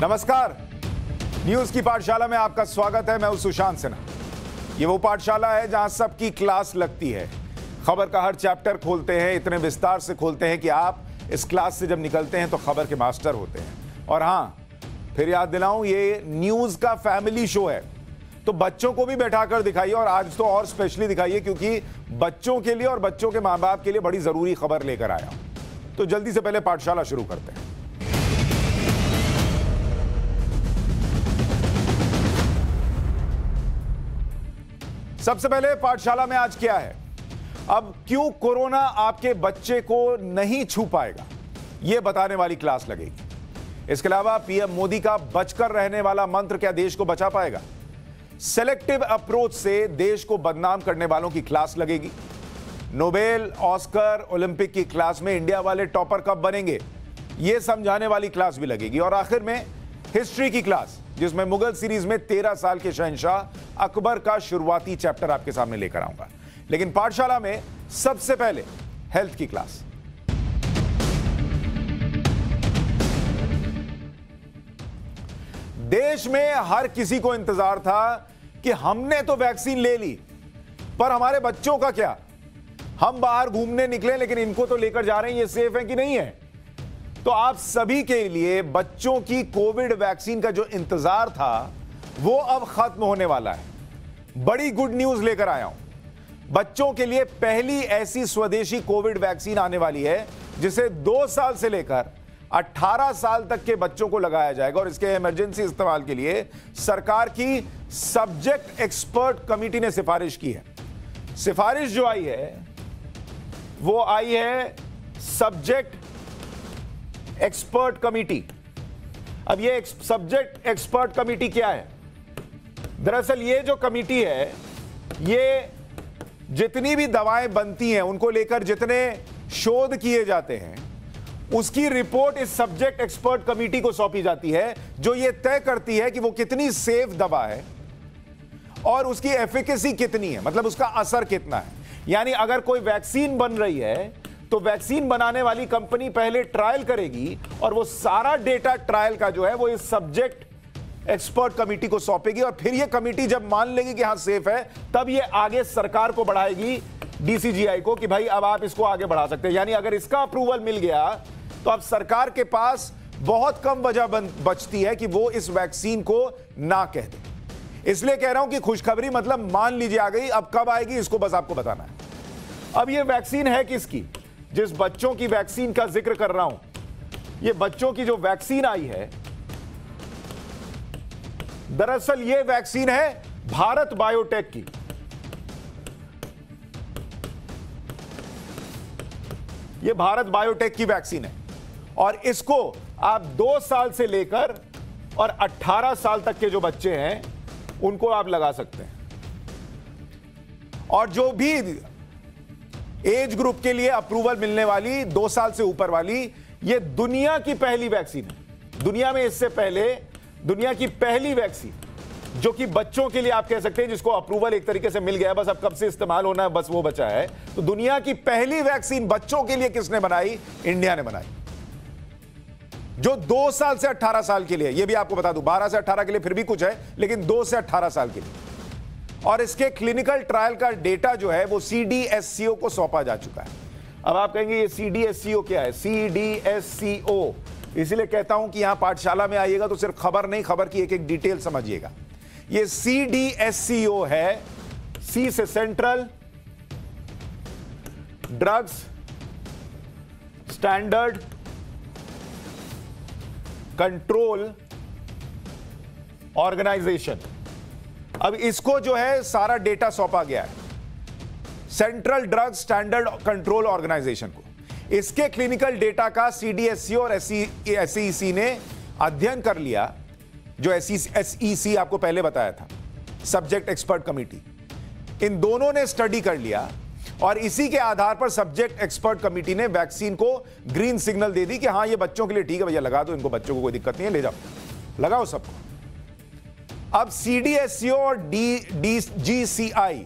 नमस्कार, न्यूज की पाठशाला में आपका स्वागत है। मैं हूं सुशांत सिन्हा। ये वो पाठशाला है जहां सबकी क्लास लगती है। खबर का हर चैप्टर खोलते हैं, इतने विस्तार से खोलते हैं कि आप इस क्लास से जब निकलते हैं तो खबर के मास्टर होते हैं। और हां, फिर याद दिलाऊं, ये न्यूज का फैमिली शो है, तो बच्चों को भी बैठाकर दिखाइए, और आज तो और स्पेशली दिखाइए क्योंकि बच्चों के लिए और बच्चों के मां बाप के लिए बड़ी जरूरी खबर लेकर आया हूं। तो जल्दी से पहले पाठशाला शुरू करते हैं। सबसे पहले पाठशाला में आज क्या है, अब क्यों कोरोना आपके बच्चे को नहीं छू पाएगा, यह बताने वाली क्लास लगेगी। इसके अलावा पीएम मोदी का बचकर रहने वाला मंत्र क्या देश को बचा पाएगा। सेलेक्टिव अप्रोच से देश को बदनाम करने वालों की क्लास लगेगी। नोबेल, ऑस्कर, ओलंपिक की क्लास में इंडिया वाले टॉपर कब बनेंगे, यह समझाने वाली क्लास भी लगेगी। और आखिर में हिस्ट्री की क्लास, जिसमें मुगल सीरीज में 13 साल के शहंशाह अकबर का शुरुआती चैप्टर आपके सामने लेकर आऊंगा। लेकिन पाठशाला में सबसे पहले हेल्थ की क्लास। देश में हर किसी को इंतजार था कि हमने तो वैक्सीन ले ली, पर हमारे बच्चों का क्या। हम बाहर घूमने निकले, लेकिन इनको तो लेकर जा रहे हैं, ये सेफ है कि नहीं है। तो आप सभी के लिए बच्चों की कोविड वैक्सीन का जो इंतजार था वो अब खत्म होने वाला है। बड़ी गुड न्यूज लेकर आया हूं। बच्चों के लिए पहली ऐसी स्वदेशी कोविड वैक्सीन आने वाली है जिसे 2 साल से लेकर 18 साल तक के बच्चों को लगाया जाएगा। और इसके इमरजेंसी इस्तेमाल के लिए सरकार की सब्जेक्ट एक्सपर्ट कमेटी ने सिफारिश की है। सिफारिश जो आई है वो आई है सब्जेक्ट एक्सपर्ट कमेटी। अब ये सब्जेक्ट एक्सपर्ट कमेटी क्या है? दरअसल ये जो कमेटी है, ये जितनी भी दवाएं बनती हैं, उनको लेकर जितने शोध किए जाते हैं, उसकी रिपोर्ट इस सब्जेक्ट एक्सपर्ट कमेटी को सौंपी जाती है, जो ये तय करती है कि वो कितनी सेफ दवा है और उसकी एफिकेसी कितनी है, मतलब उसका असर कितना है। यानी अगर कोई वैक्सीन बन रही है तो वैक्सीन बनाने वाली कंपनी पहले ट्रायल करेगी और वो सारा डेटा ट्रायल का जो है वो इस सब्जेक्ट एक्सपर्ट कमेटी को सौंपेगी। और फिर ये कमेटी जब मान लेगी कि हां सेफ है, तब ये आगे सरकार को बढ़ाएगी, डीसीजीआई को, कि भाई अब आप इसको आगे बढ़ा सकते हैं। यानी अगर इसका अप्रूवल मिल गया तो अब सरकार के पास बहुत कम वजह बचती है कि वो इस वैक्सीन को ना कह दे। इसलिए कह रहा हूं कि खुशखबरी मतलब मान लीजिए आ गई। अब कब आएगी इसको बस आपको बताना है। अब ये वैक्सीन है किसकी? जिस बच्चों की वैक्सीन का जिक्र कर रहा हूं, ये बच्चों की जो वैक्सीन आई है, दरअसल ये वैक्सीन है भारत बायोटेक की। ये भारत बायोटेक की वैक्सीन है और इसको आप 2 साल से लेकर और 18 साल तक के जो बच्चे हैं उनको आप लगा सकते हैं। और जो भी एज ग्रुप के लिए अप्रूवल मिलने वाली 2 साल से ऊपर वाली, ये दुनिया की पहली वैक्सीन है। दुनिया में इससे पहले दुनिया की पहली वैक्सीन जो कि बच्चों के लिए आप कह सकते हैं, जिसको अप्रूवल एक तरीके से मिल गया, बस अब कब से इस्तेमाल होना है बस वो बचा है। तो दुनिया की पहली वैक्सीन बच्चों के लिए किसने बनाई? इंडिया ने बनाई, जो 2 साल से 18 साल के लिए। यह भी आपको बता दूं, 12 से 18 के लिए फिर भी कुछ है, लेकिन 2 से 18 साल के लिए। और इसके क्लिनिकल ट्रायल का डेटा जो है वो CDSCO को सौंपा जा चुका है। अब आप कहेंगे ये CDSCO क्या है? CDSCO इसलिए कहता हूं कि यहां पाठशाला में आइएगा तो सिर्फ खबर नहीं, खबर की एक एक डिटेल समझिएगा। ये CDSCO है, C से central drugs standard control organisation. अब इसको जो है सारा डेटा सौंपा गया है central drug standard control organisation को। इसके क्लिनिकल डेटा का CDSCO और SEC ने अध्ययन कर लिया। जो SEC आपको पहले बताया था, सब्जेक्ट एक्सपर्ट कमेटी, इन दोनों ने स्टडी कर लिया और इसी के आधार पर सब्जेक्ट एक्सपर्ट कमेटी ने वैक्सीन को ग्रीन सिग्नल दे दी कि हां ये बच्चों के लिए ठीक है, भैया लगा दो इनको, बच्चों को कोई दिक्कत नहीं है, ले जाओ लगाओ सबको। अब CDSCO और DGCI,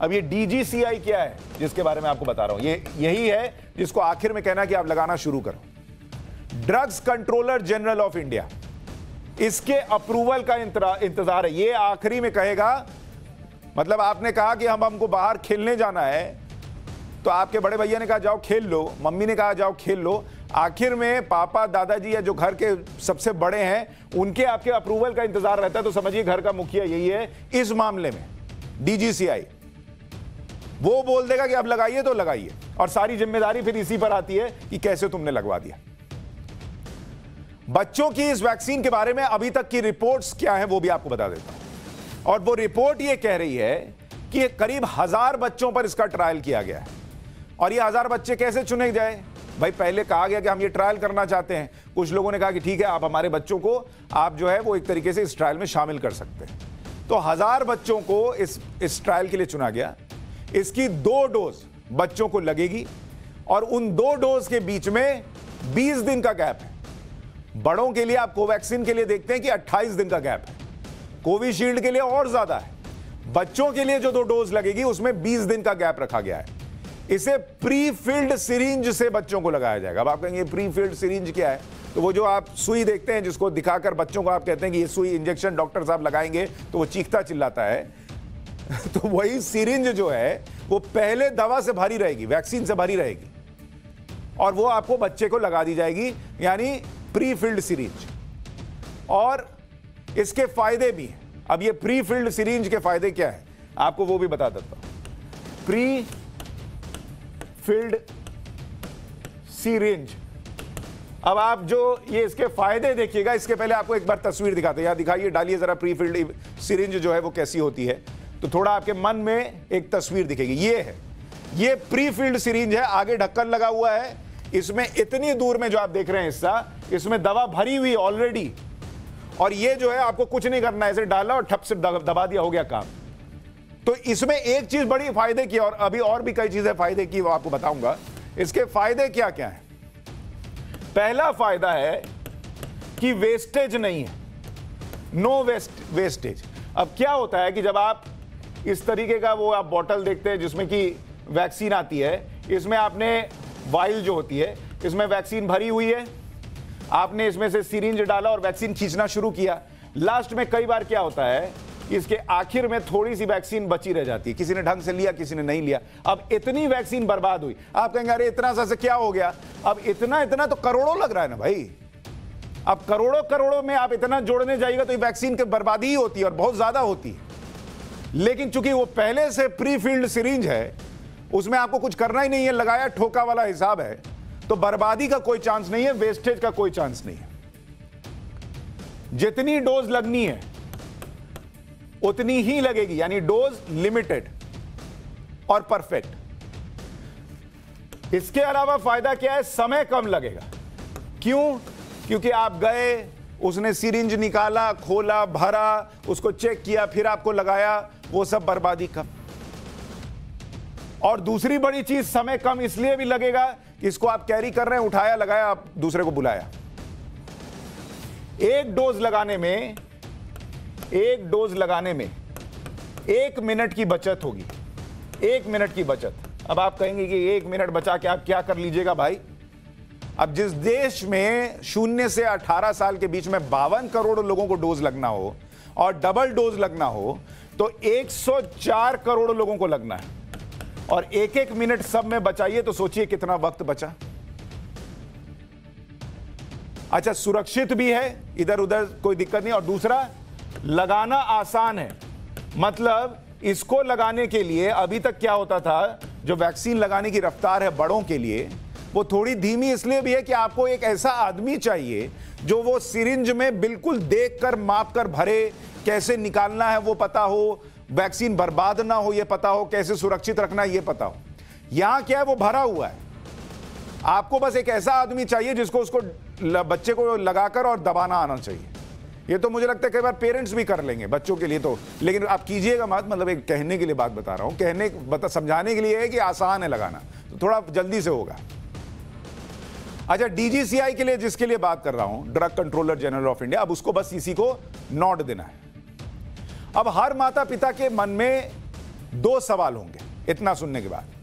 अब ये DGCI क्या है जिसके बारे में आपको बता रहा हूं, ये यही है जिसको आखिर में कहना कि आप लगाना शुरू करो। Drugs controller general of India, इसके अप्रूवल का इंतजार है। ये आखिरी में कहेगा, मतलब आपने कहा कि हमको बाहर खेलने जाना है, तो आपके बड़े भैया ने कहा जाओ खेल लो, मम्मी ने कहा जाओ खेल लो, आखिर में पापा दादाजी या जो घर के सबसे बड़े हैं उनके आपके अप्रूवल का इंतजार रहता है। तो समझिए घर का मुखिया यही है इस मामले में, डीजीसीआई। वो बोल देगा कि अब लगाइए तो लगाइए, और सारी जिम्मेदारी फिर इसी पर आती है कि कैसे तुमने लगवा दिया। बच्चों की इस वैक्सीन के बारे में अभी तक की रिपोर्ट्स क्या है वो भी आपको बता देता हूं। और वो रिपोर्ट ये कह रही है कि करीब 1000 बच्चों पर इसका ट्रायल किया गया है। और ये 1000 बच्चे कैसे चुने जाए भाई? पहले कहा गया कि हम ये ट्रायल करना चाहते हैं, कुछ लोगों ने कहा कि ठीक है आप हमारे बच्चों को आप जो है वो एक तरीके से इस ट्रायल में शामिल कर सकते हैं। तो 1000 बच्चों को इस ट्रायल के लिए चुना गया। इसकी 2 डोज बच्चों को लगेगी और उन 2 डोज के बीच में 20 दिन का गैप है। बड़ों के लिए आप कोवैक्सीन के लिए देखते हैं कि 28 दिन का गैप है, कोविशील्ड के लिए और ज्यादा है। बच्चों के लिए जो 2 डोज लगेगी उसमें 20 दिन का गैप रखा गया है। इसे प्री फिल्ड सिरिंज से बच्चों को लगाया जाएगा। अब आप कहेंगे प्री फिल्ड सिरिंज क्या है? तो वो जो आप सुई देखते हैं जिसको दिखाकर बच्चों को आप कहते हैं कि ये सुई इंजेक्शन डॉक्टर साहब लगाएंगे, तो वो चीखता चिल्लाता है तो वही सिरिंज जो है वो पहले दवा से भरी रहेगी, वैक्सीन से भरी रहेगी, और वो आपको बच्चे को लगा दी जाएगी, यानी प्री फिल्ड सिरिंज। और इसके फायदे भी हैं। अब ये प्री फिल्ड सिरिंज के फायदे क्या है आपको वो भी बता देता हूं। प्री फिल्ड सिरिंज, अब आप जो ये इसके फायदे देखिएगा, इसके पहले आपको एक बार तस्वीर दिखाते हैं। यहां दिखाइए, डालिए जरा प्री फिल्ड सिरिंज जो है वो कैसी होती है, तो थोड़ा आपके मन में एक तस्वीर दिखेगी। ये है, ये प्री फिल्ड सिरिंज है, आगे ढक्कन लगा हुआ है, इसमें इतनी दूर में जो आप देख रहे हैं हिस्सा, इसमें दवा भरी हुई ऑलरेडी, और ये जो है आपको कुछ नहीं करना है, ऐसे डाला और ठप से दबा दिया, हो गया काम। तो इसमें एक चीज बड़ी फायदे की, और अभी और भी कई चीजें फायदे की वो आपको बताऊंगा। इसके फायदे क्या क्या है? पहला फायदा है कि वेस्टेज नहीं है, नो वेस्टेज। अब क्या होता है कि जब आप इस तरीके का वो आप बॉटल देखते हैं जिसमें कि वैक्सीन आती है, इसमें आपने वाइल जो होती है इसमें वैक्सीन भरी हुई है, आपने इसमें से सिरिंज डाला और वैक्सीन खींचना शुरू किया। लास्ट में कई बार क्या होता है, इसके आखिर में थोड़ी सी वैक्सीन बची रह जाती है, किसी ने ढंग से लिया किसी ने नहीं लिया। अब इतनी वैक्सीन बर्बाद हुई, आप कहेंगे अरे इतना सा से क्या हो गया? अब इतना तो करोड़ों लग रहा है ना भाई। अब करोड़ों में आप इतना जोड़ने जाइएगा तो ये वैक्सीन की बर्बादी ही होती है, और बहुत ज्यादा होती है। लेकिन चूंकि वो पहले से प्री फिल्ड सिरिंज है, उसमें आपको कुछ करना ही नहीं है, लगाया ठोका वाला हिसाब है, तो बर्बादी का कोई चांस नहीं है, वेस्टेज का कोई चांस नहीं है। जितनी डोज लगनी है उतनी ही लगेगी, यानी डोज लिमिटेड और परफेक्ट। इसके अलावा फायदा क्या है? समय कम लगेगा। क्यों? क्योंकि आप गए, उसने सिरिंज निकाला, खोला, भरा, उसको चेक किया, फिर आपको लगाया, वो सब बर्बादी कम। और दूसरी बड़ी चीज, समय कम इसलिए भी लगेगा कि इसको आप कैरी कर रहे हैं, उठाया, लगाया, आप दूसरे को बुलाया। एक डोज लगाने में 1 मिनट की बचत होगी, 1 मिनट की बचत। अब आप कहेंगे कि 1 मिनट बचा के आप क्या कर लीजिएगा भाई? अब जिस देश में 0 से 18 साल के बीच में 52 करोड़ लोगों को डोज लगना हो और डबल डोज लगना हो, तो 104 करोड़ लोगों को लगना है, और 1-1 मिनट सब में बचाइए तो सोचिए कितना वक्त बचा। अच्छा, सुरक्षित भी है, इधर उधर कोई दिक्कत नहीं, और दूसरा लगाना आसान है। मतलब इसको लगाने के लिए अभी तक क्या होता था, जो वैक्सीन लगाने की रफ्तार है बड़ों के लिए, वो थोड़ी धीमी इसलिए भी है कि आपको एक ऐसा आदमी चाहिए जो वो सिरिंज में बिल्कुल देखकर मापकर भरे, कैसे निकालना है वो पता हो, वैक्सीन बर्बाद ना हो ये पता हो, कैसे सुरक्षित रखना है ये पता हो। यहां क्या है, वो भरा हुआ है। आपको बस एक ऐसा आदमी चाहिए जिसको उसको बच्चे को लगाकर और दबाना आना चाहिए। ये तो मुझे लगता है कई बार पेरेंट्स भी कर लेंगे बच्चों के लिए, तो लेकिन आप कीजिएगा मत, मतलब एक कहने के लिए बात बता रहा हूं, समझाने के लिए है कि आसान है लगाना, तो थोड़ा जल्दी से होगा। अच्छा, डीजीसीआई के लिए जिसके लिए बात कर रहा हूं, drug controller general of India, अब उसको बस इसी को नोट देना है। अब हर माता पिता के मन में 2 सवाल होंगे इतना सुनने के बाद।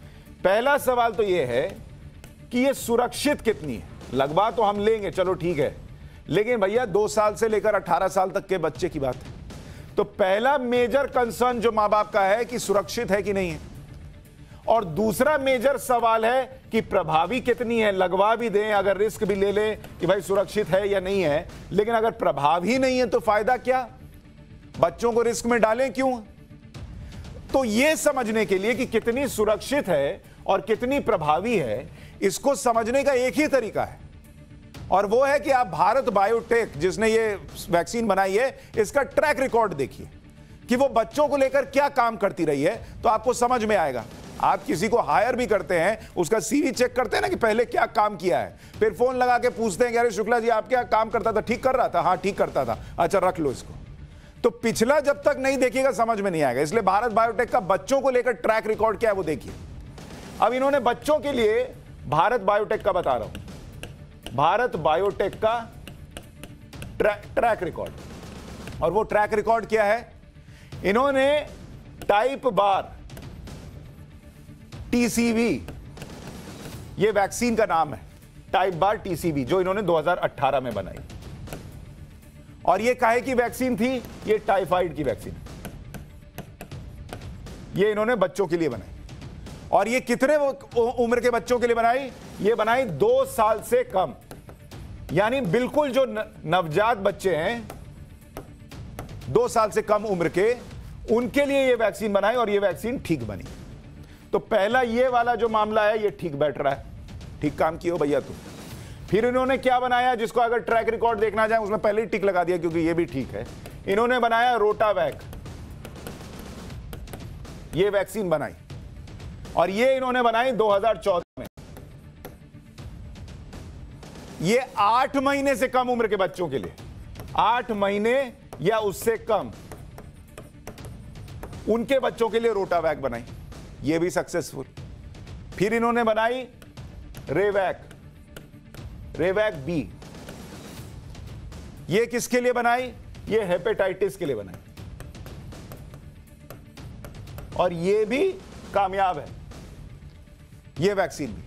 पहला सवाल तो यह है कि यह सुरक्षित कितनी है। लगवा तो हम लेंगे, चलो ठीक है, लेकिन भैया 2 साल से लेकर 18 साल तक के बच्चे की बात है। तो पहला मेजर कंसर्न जो मां बाप का है कि सुरक्षित है कि नहीं है, और दूसरा मेजर सवाल है कि प्रभावी कितनी है। लगवा भी दें, अगर रिस्क भी ले लें कि भाई सुरक्षित है या नहीं है, लेकिन अगर प्रभावी नहीं है तो फायदा क्या, बच्चों को रिस्क में डालें क्यों। तो यह समझने के लिए कि कितनी सुरक्षित है और कितनी प्रभावी है, इसको समझने का एक ही तरीका है, और वो है कि आप भारत बायोटेक जिसने ये वैक्सीन बनाई है, इसका ट्रैक रिकॉर्ड देखिए कि वो बच्चों को लेकर क्या काम करती रही है, तो आपको समझ में आएगा। आप किसी को हायर भी करते हैं, उसका सीवी चेक करते हैं ना कि पहले क्या काम किया है, फिर फोन लगा के पूछते हैं कि अरे शुक्ला जी आप क्या काम करता था, ठीक कर रहा था, हाँ ठीक करता था, अच्छा रख लो इसको। तो पिछला जब तक नहीं देखिएगा समझ में नहीं आएगा। इसलिए भारत बायोटेक का बच्चों को लेकर ट्रैक रिकॉर्ड क्या है वो देखिए। अब इन्होंने बच्चों के लिए भारत बायोटेक का बता रहा हूं, भारत बायोटेक का ट्रैक रिकॉर्ड, और वो ट्रैक रिकॉर्ड क्या है, इन्होंने टाइप बार टीसीवी, ये वैक्सीन का नाम है, टाइप बार टीसीवी, जो इन्होंने 2018 में बनाई। और ये काहे की वैक्सीन थी, ये टाइफाइड की वैक्सीन, ये इन्होंने बच्चों के लिए बनाई। और ये कितने उम्र के बच्चों के लिए बनाई, ये बनाई 2 साल से कम, यानी बिल्कुल जो नवजात बच्चे हैं 2 साल से कम उम्र के, उनके लिए ये वैक्सीन बनाई, और ये वैक्सीन ठीक बनी। तो पहला ये वाला जो मामला है ये ठीक बैठ रहा है, ठीक काम किया भैया तुम। फिर इन्होंने क्या बनाया, जिसको अगर ट्रैक रिकॉर्ड देखना चाहे उसमें पहले ही टिक लगा दिया क्योंकि ये भी ठीक है। इन्होंने बनाया रोटावैक, ये वैक्सीन बनाई, और ये इन्होंने बनाई 2014 में। ये 8 महीने से कम उम्र के बच्चों के लिए, 8 महीने या उससे कम उनके बच्चों के लिए रोटावैक बनाई, ये भी सक्सेसफुल। फिर इन्होंने बनाई रेवैक, रेवैक बी, ये किसके लिए बनाई, ये हेपेटाइटिस के लिए बनाई, और ये भी कामयाब है, ये वैक्सीन भी।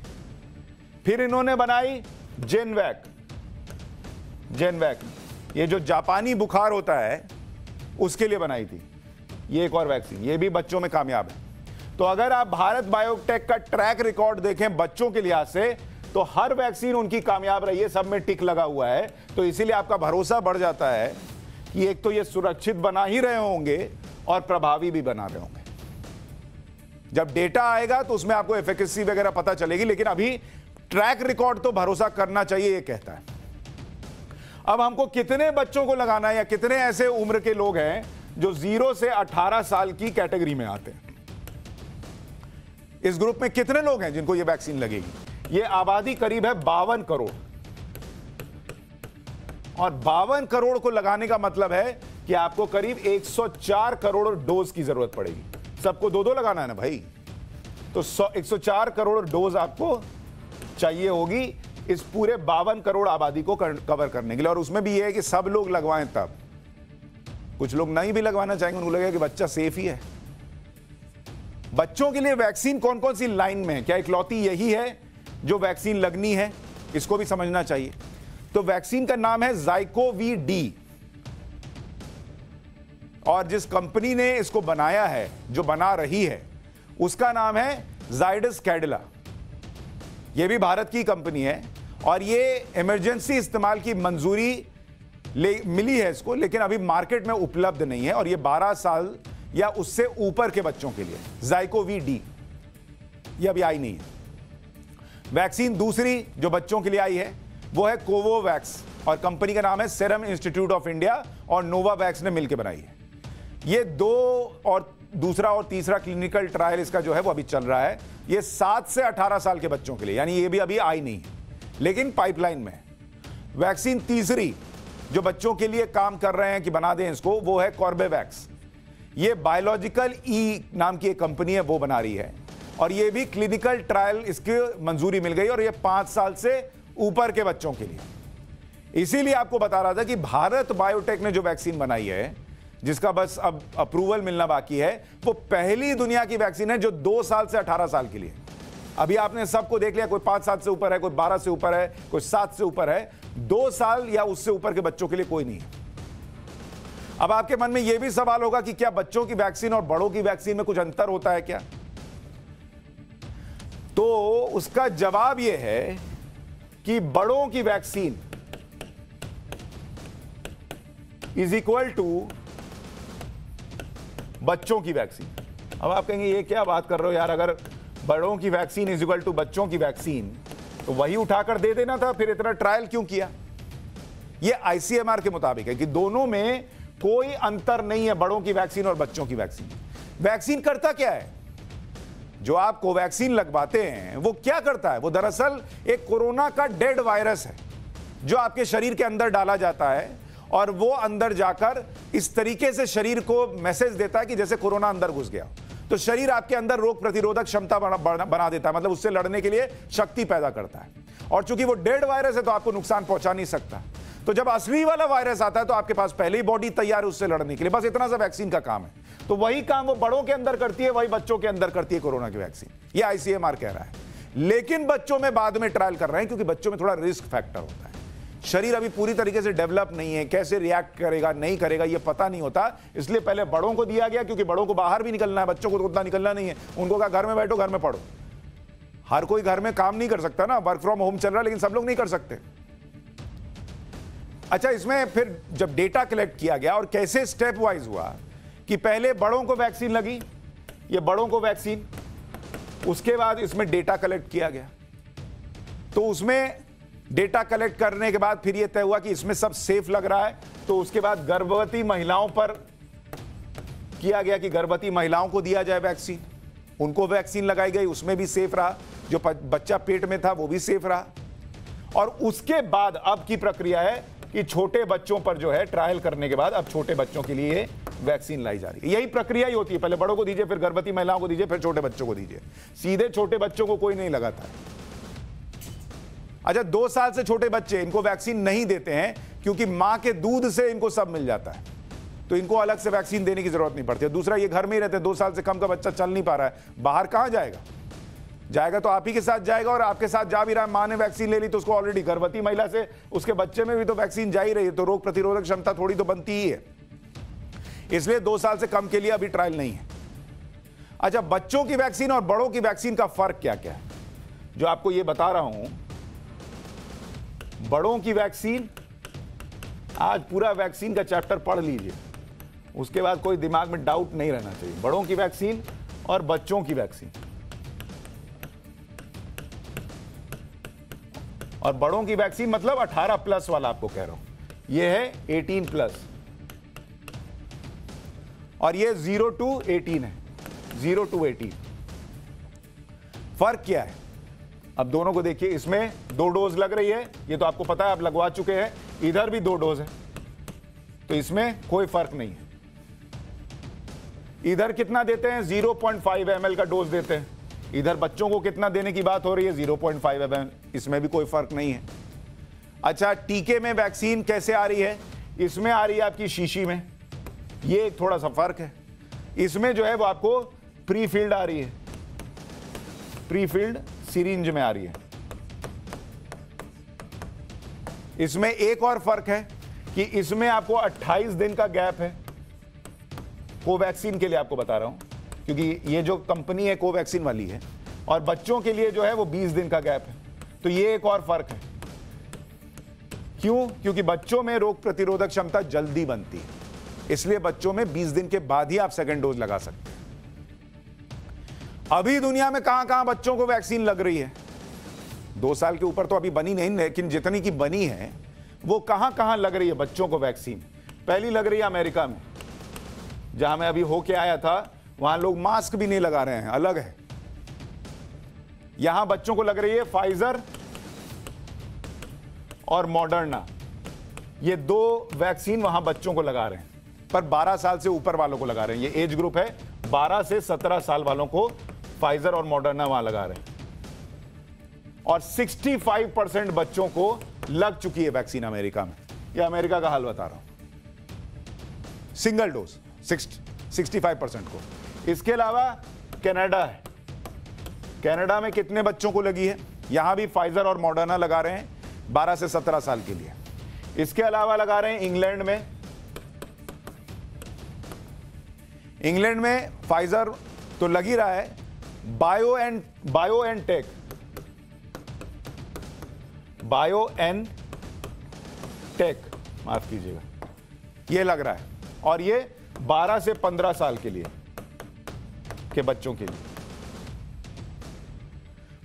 फिर इन्होंने बनाई जेनवैक, जेनवैक ये जो जापानी बुखार होता है उसके लिए बनाई थी, ये एक और वैक्सीन, ये भी बच्चों में कामयाब है। तो अगर आप भारत बायोटेक का ट्रैक रिकॉर्ड देखें बच्चों के लिहाज से, तो हर वैक्सीन उनकी कामयाब रही है, सब में टिक लगा हुआ है। तो इसीलिए आपका भरोसा बढ़ जाता है कि एक तो ये सुरक्षित बना ही रहे होंगे और प्रभावी भी बना रहे होंगे। जब डेटा आएगा तो उसमें आपको एफिकेसी वगैरह पता चलेगी, लेकिन अभी ट्रैक रिकॉर्ड तो भरोसा करना चाहिए, ये कहता है। अब हमको कितने बच्चों को लगाना है, या कितने ऐसे उम्र के लोग हैं जो 0 से 18 साल की कैटेगरी में आते हैं, इस ग्रुप में कितने लोग हैं जिनको ये वैक्सीन लगेगी। ये आबादी करीब है 52 करोड़, और 52 करोड़ को लगाने का मतलब है कि आपको करीब 104 करोड़ डोज की जरूरत पड़ेगी। सबको 2-2 लगाना है ना भाई, तो 104 करोड़ डोज आपको चाहिए होगी इस पूरे 52 करोड़ आबादी को कवर करने के लिए। और उसमें भी यह है कि सब लोग लगवाएं, तब कुछ लोग नहीं भी लगवाना चाहेंगे, उनको लगेगा कि बच्चा सेफ ही है। बच्चों के लिए वैक्सीन कौन कौन सी लाइन में है, क्या इकलौती यही है जो वैक्सीन लगनी है, इसको भी समझना चाहिए। तो वैक्सीन का नाम है ज़ाइकोवी-डी, और जिस कंपनी ने इसको बनाया है, जो बना रही है, उसका नाम है जाइडस कैडिला। यह भी भारत की कंपनी है, और ये इमरजेंसी इस्तेमाल की मंजूरी मिली है इसको, लेकिन अभी मार्केट में उपलब्ध नहीं है, और ये 12 साल या उससे ऊपर के बच्चों के लिए ज़ाइकोवी-डी, ये अभी आई नहीं है। वैक्सीन दूसरी जो बच्चों के लिए आई है वो है कोवोवैक्स, और कंपनी का नाम है सीरम इंस्टीट्यूट ऑफ इंडिया और नोवावैक्स ने मिलकर बनाई है। ये दूसरा और तीसरा क्लिनिकल ट्रायल इसका जो है वो अभी चल रहा है। ये 7 से 18 साल के बच्चों के लिए, यानी ये भी अभी आई नहीं है, लेकिन पाइपलाइन में है। वैक्सीन तीसरी जो बच्चों के लिए काम कर रहे हैं कि बना दें इसको, वो है कॉर्बेवैक्स। ये बायोलॉजिकल ई नाम की एक कंपनी है, वो बना रही है, और ये भी क्लिनिकल ट्रायल इसकी मंजूरी मिल गई, और ये 5 साल से ऊपर के बच्चों के लिए। इसीलिए आपको बता रहा था कि भारत बायोटेक ने जो वैक्सीन बनाई है, जिसका बस अब अप्रूवल मिलना बाकी है, वो पहली दुनिया की वैक्सीन है जो 2 साल से 18 साल के लिए। अभी आपने सबको देख लिया, कोई 5 साल से ऊपर है, कोई 12 से ऊपर है, कोई 7 से ऊपर है, 2 साल या उससे ऊपर के बच्चों के लिए कोई नहीं है। अब आपके मन में यह भी सवाल होगा कि क्या बच्चों की वैक्सीन और बड़ों की वैक्सीन में कुछ अंतर होता है क्या? तो उसका जवाब यह है कि बड़ों की वैक्सीन इज इक्वल टू बच्चों की वैक्सीन। अब आप कहेंगे ये क्या बात कर रहे हो यार, अगर बड़ों की वैक्सीन इज इक्वल टू बच्चों की वैक्सीन तो वही उठाकर दे देना था, फिर इतना ट्रायल क्यों किया? ये आईसीएमआर के मुताबिक है कि दोनों में कोई अंतर नहीं है, बड़ों की वैक्सीन और बच्चों की वैक्सीन। वैक्सीन करता क्या है? जो आप कोवैक्सीन लगवाते हैं वो क्या करता है? वो दरअसल एक कोरोना का डेड वायरस है जो आपके शरीर के अंदर डाला जाता है और वो अंदर जाकर इस तरीके से शरीर को मैसेज देता है कि जैसे कोरोना अंदर घुस गया। तो शरीर आपके अंदर रोग प्रतिरोधक क्षमता बना देता है, मतलब उससे लड़ने के लिए शक्ति पैदा करता है। और चूंकि वो डेड वायरस है तो आपको नुकसान पहुंचा नहीं सकता। तो जब असली वाला वायरस आता है तो आपके पास पहले ही बॉडी तैयार है उससे लड़ने के लिए। बस इतना सा वैक्सीन का काम है। तो वही काम वो बड़ों के अंदर करती है, वही बच्चों के अंदर करती है कोरोना की वैक्सीन। ये आईसीएमआर कह रहा है। लेकिन बच्चों में बाद में ट्रायल कर रहे हैं क्योंकि बच्चों में थोड़ा रिस्क फैक्टर होता है। शरीर अभी पूरी तरीके से डेवलप नहीं है, कैसे रिएक्ट करेगा नहीं करेगा ये पता नहीं होता, इसलिए पहले बड़ों को दिया गया क्योंकि बड़ों को बाहर भी निकलना है, बच्चों को तो उतना निकलना नहीं है। उनको कहा घर में बैठो, घर में पढ़ो। हर कोई घर में काम नहीं कर सकता ना, वर्क फ्रॉम होम चल रहा है लेकिन सब लोग नहीं कर सकते। अच्छा, इसमें फिर जब डेटा कलेक्ट किया गया और कैसे स्टेप वाइज हुआ कि पहले बड़ों को वैक्सीन लगी, ये बड़ों को वैक्सीन, उसके बाद इसमें डेटा कलेक्ट किया गया। तो उसमें डेटा कलेक्ट करने के बाद फिर यह तय हुआ कि इसमें सब सेफ लग रहा है। तो उसके बाद गर्भवती महिलाओं पर किया गया कि गर्भवती महिलाओं को दिया जाए वैक्सीन, उनको वैक्सीन लगाई गई, उसमें भी सेफ रहा। जो बच्चा पेट में था वो भी सेफ रहा। और उसके बाद अब की प्रक्रिया है कि छोटे बच्चों पर जो है ट्रायल करने के बाद अब छोटे बच्चों के लिए वैक्सीन लाई जा रही है। यही प्रक्रिया ही होती है, पहले बड़ों को दीजिए, फिर गर्भवती महिलाओं को दीजिए, फिर छोटे बच्चों को दीजिए। सीधे छोटे बच्चों को कोई नहीं लगाता है। अच्छा, 2 साल से छोटे बच्चे, इनको वैक्सीन नहीं देते हैं क्योंकि मां के दूध से इनको सब मिल जाता है, तो इनको अलग से वैक्सीन देने की जरूरत नहीं पड़ती है। दूसरा, ये घर में ही रहते हैं, 2 साल से कम का बच्चा चल नहीं पा रहा है, बाहर कहां जाएगा? जाएगा तो आप ही के साथ जाएगा, और आपके साथ जा भी रहा है, मां ने वैक्सीन ले ली तो उसको ऑलरेडी गर्भवती महिला से उसके बच्चे में भी तो वैक्सीन जा ही रही है, तो रोग प्रतिरोधक क्षमता थोड़ी तो बनती ही है। इसलिए 2 साल से कम के लिए अभी ट्रायल नहीं है। अच्छा, बच्चों की वैक्सीन और बड़ों की वैक्सीन का फर्क क्या क्या है जो आपको ये बता रहा हूं। बड़ों की वैक्सीन, आज पूरा वैक्सीन का चैप्टर पढ़ लीजिए, उसके बाद कोई दिमाग में डाउट नहीं रहना चाहिए। बड़ों की वैक्सीन और बच्चों की वैक्सीन। और बड़ों की वैक्सीन मतलब 18 प्लस वाला आपको कह रहा हूं, यह है 18 प्लस, और यह 0 to 18 है, 0 to 18। फर्क क्या है? अब दोनों को देखिए, इसमें 2 डोज लग रही है, ये तो आपको पता है, आप लगवा चुके हैं। इधर भी 2 डोज है, तो इसमें कोई फर्क नहीं है। इधर कितना देते हैं? 0.5 ml का डोज देते हैं। इधर बच्चों को कितना देने की बात हो रही है? 0.5 ml। इसमें भी कोई फर्क नहीं है। अच्छा, टीके में वैक्सीन कैसे आ रही है? इसमें आ रही है आपकी शीशी में, ये थोड़ा सा फर्क है। इसमें जो है वो आपको प्री फिल्ड आ रही है, प्री फिल्ड सिरिंज में आ रही है। इसमें एक और फर्क है कि इसमें आपको 28 दिन का गैप है। कोवैक्सीन के लिए आपको बता रहा हूं, क्योंकि ये जो कंपनी है कोवैक्सीन वाली है, और बच्चों के लिए जो है वो 20 दिन का गैप है। तो ये एक और फर्क है। क्यों? क्योंकि बच्चों में रोग प्रतिरोधक क्षमता जल्दी बनती है, इसलिए बच्चों में 20 दिन के बाद ही आप सेकेंड डोज लगा सकते हैं। अभी दुनिया में कहां कहां बच्चों को वैक्सीन लग रही है? 2 साल के ऊपर तो अभी बनी नहीं, लेकिन जितनी की बनी है वो कहां कहां लग रही है बच्चों को वैक्सीन? पहली लग रही है अमेरिका में, जहां मैं अभी होके आया था, वहां लोग मास्क भी नहीं लगा रहे हैं, अलग है। यहां बच्चों को लग रही है फाइजर और मॉडर्ना, ये 2 वैक्सीन वहां बच्चों को लगा रहे हैं, पर 12 साल से ऊपर वालों को लगा रहे हैं। ये एज ग्रुप है, 12 से 17 साल वालों को फाइजर और मॉडर्ना वहां लगा रहे हैं। और 65% बच्चों को लग चुकी है वैक्सीन अमेरिका में। ये अमेरिका का हाल बता रहा हूं, सिंगल डोज 65% को। इसके अलावा कनाडा है, कनाडा में कितने बच्चों को लगी है? यहां भी फाइजर और मॉडर्ना लगा रहे हैं 12 से 17 साल के लिए। इसके अलावा लगा रहे हैं इंग्लैंड में। इंग्लैंड में फाइजर तो लग ही रहा है, बायो एंड टेक, माफ कीजिएगा, ये लग रहा है, और ये 12 से 15 साल के लिए के बच्चों के लिए।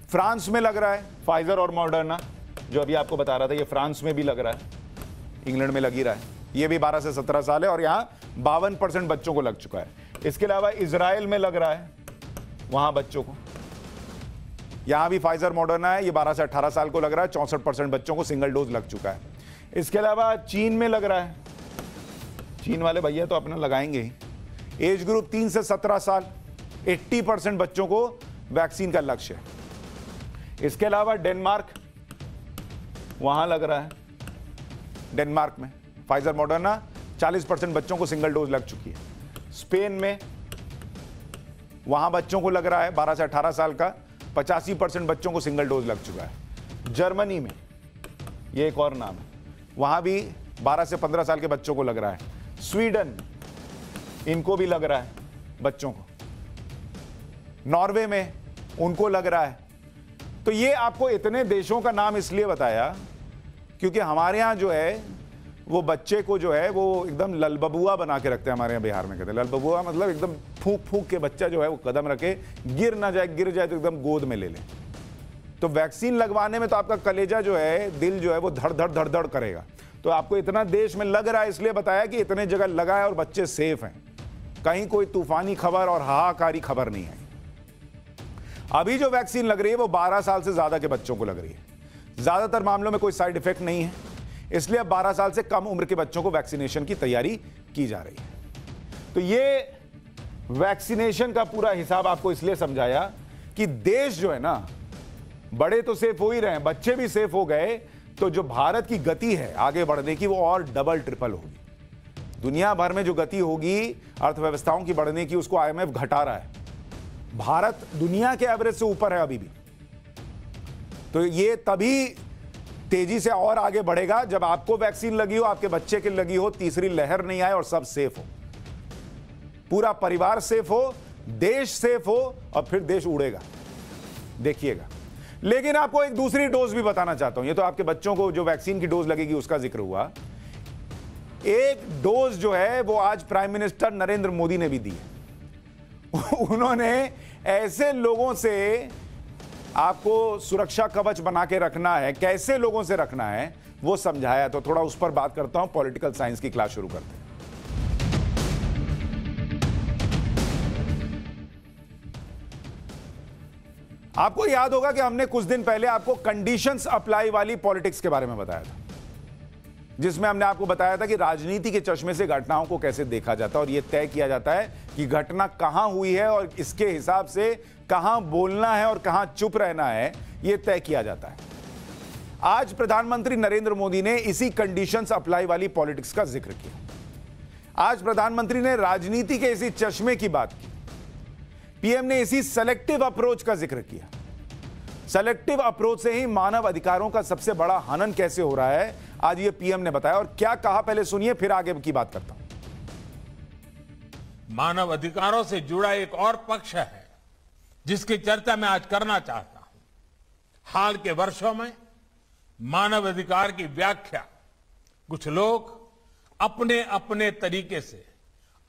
फ्रांस में लग रहा है फाइजर और मॉडर्ना, जो अभी आपको बता रहा था, ये फ्रांस में भी लग रहा है, इंग्लैंड में लग ही रहा है, ये भी 12 से 17 साल है और यहां 52% बच्चों को लग चुका है। इसके अलावा इजराइल में लग रहा है, वहां बच्चों को, यहां भी फाइजर मॉडर्ना है, ये 12 से 18 साल को लग रहा है, 64% बच्चों को सिंगल डोज लग चुका है। इसके अलावा चीन में लग रहा है, चीन वाले भैया तो अपना लगाएंगे ही। एज ग्रुप 3 से 17 साल, 80% बच्चों को वैक्सीन का लक्ष्य है। इसके अलावा डेनमार्क, वहां लग रहा है, डेनमार्क में फाइजर मॉडर्ना 40% बच्चों को सिंगल डोज लग चुकी है। स्पेन में, वहां बच्चों को लग रहा है 12 से 18 साल का, 85% बच्चों को सिंगल डोज लग चुका है। जर्मनी में, ये एक और नाम है, वहां भी 12 से 15 साल के बच्चों को लग रहा है। स्वीडन, इनको भी लग रहा है बच्चों को। नॉर्वे में उनको लग रहा है। तो ये आपको इतने देशों का नाम इसलिए बताया क्योंकि हमारे यहां जो है वो बच्चे को जो है वो एकदम ललबबुआ बना के रखते हैं। हमारे यहाँ बिहार में कहते हैं ललबबुआ, मतलब एकदम फूंक फूंक के बच्चा जो है वो कदम रखे, गिर ना जाए, गिर जाए तो एकदम गोद में ले ले। तो वैक्सीन लगवाने में तो आपका कलेजा जो है, दिल जो है वो धड़ धड़ धड़ धड़ करेगा। तो आपको इतना देश में लग रहा है इसलिए बताया कि इतने जगह लगा है और बच्चे सेफ हैं, कहीं कोई तूफानी खबर और हाहाकारी खबर नहीं है। अभी जो वैक्सीन लग रही है वो 12 साल से ज्यादा के बच्चों को लग रही है। ज्यादातर मामलों में कोई साइड इफेक्ट नहीं है, इसलिए अब 12 साल से कम उम्र के बच्चों को वैक्सीनेशन की तैयारी की जा रही है। तो ये वैक्सीनेशन का पूरा हिसाब आपको इसलिए समझाया कि देश जो है ना, बड़े तो सेफ हो ही रहे हैं, बच्चे भी सेफ हो गए, तो जो भारत की गति है आगे बढ़ने की वो और डबल ट्रिपल होगी। दुनिया भर में जो गति होगी अर्थव्यवस्थाओं की बढ़ने की, उसको IMF घटा रहा है। भारत दुनिया के एवरेज से ऊपर है अभी भी। तो ये तभी तेजी से और आगे बढ़ेगा जब आपको वैक्सीन लगी हो, आपके बच्चे की लगी हो, तीसरी लहर नहीं आए और सब सेफ हो, पूरा परिवार सेफ हो, देश सेफ हो, और फिर देश उड़ेगा, देखिएगा। लेकिन आपको एक दूसरी डोज भी बताना चाहता हूं। ये तो आपके बच्चों को जो वैक्सीन की डोज लगेगी उसका जिक्र हुआ। एक डोज जो है वो आज प्राइम मिनिस्टर नरेंद्र मोदी ने भी दी है। उन्होंने ऐसे लोगों से आपको सुरक्षा कवच बना के रखना है, कैसे लोगों से रखना है वो समझाया। तो थोड़ा उस पर बात करता हूं, पॉलिटिकल साइंस की क्लास शुरू करते हैं। आपको याद होगा कि हमने कुछ दिन पहले आपको कंडीशंस अप्लाई वाली पॉलिटिक्स के बारे में बताया था, जिसमें हमने आपको बताया था कि राजनीति के चश्मे से घटनाओं को कैसे देखा जाता है और यह तय किया जाता है कि घटना कहां हुई है और इसके हिसाब से कहां बोलना है और कहां चुप रहना है, यह तय किया जाता है। आज प्रधानमंत्री नरेंद्र मोदी ने इसी कंडीशंस अप्लाई वाली पॉलिटिक्स का जिक्र किया। आज प्रधानमंत्री ने राजनीति के इसी चश्मे की बात की। पीएम ने इसी सेलेक्टिव अप्रोच का जिक्र किया। सेलेक्टिव अप्रोच से ही मानव अधिकारों का सबसे बड़ा हनन कैसे हो रहा है, आज ये पीएम ने बताया। और क्या कहा पहले सुनिए, फिर आगे की बात करता हूं। मानव अधिकारों से जुड़ा एक और पक्ष है जिसकी चर्चा मैं आज करना चाहता हूं। हाल के वर्षों में मानव अधिकार की व्याख्या कुछ लोग अपने अपने तरीके से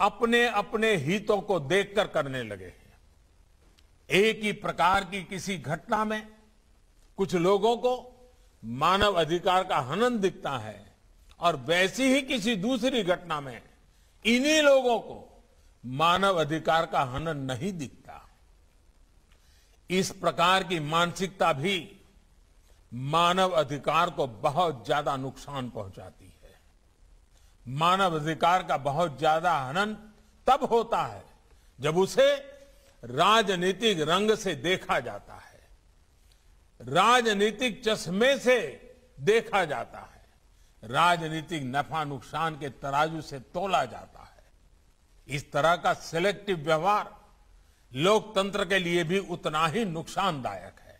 अपने अपने हितों को देखकर करने लगे हैं। एक ही प्रकार की किसी घटना में कुछ लोगों को मानव अधिकार का हनन दिखता है और वैसी ही किसी दूसरी घटना में इन्हीं लोगों को मानव अधिकार का हनन नहीं दिखता। इस प्रकार की मानसिकता भी मानव अधिकार को बहुत ज्यादा नुकसान पहुंचाती है। मानव अधिकार का बहुत ज्यादा हनन तब होता है जब उसे राजनीतिक रंग से देखा जाता है, राजनीतिक चश्मे से देखा जाता है, राजनीतिक नफा नुकसान के तराजू से तोला जाता है। इस तरह का सिलेक्टिव व्यवहार लोकतंत्र के लिए भी उतना ही नुकसानदायक है।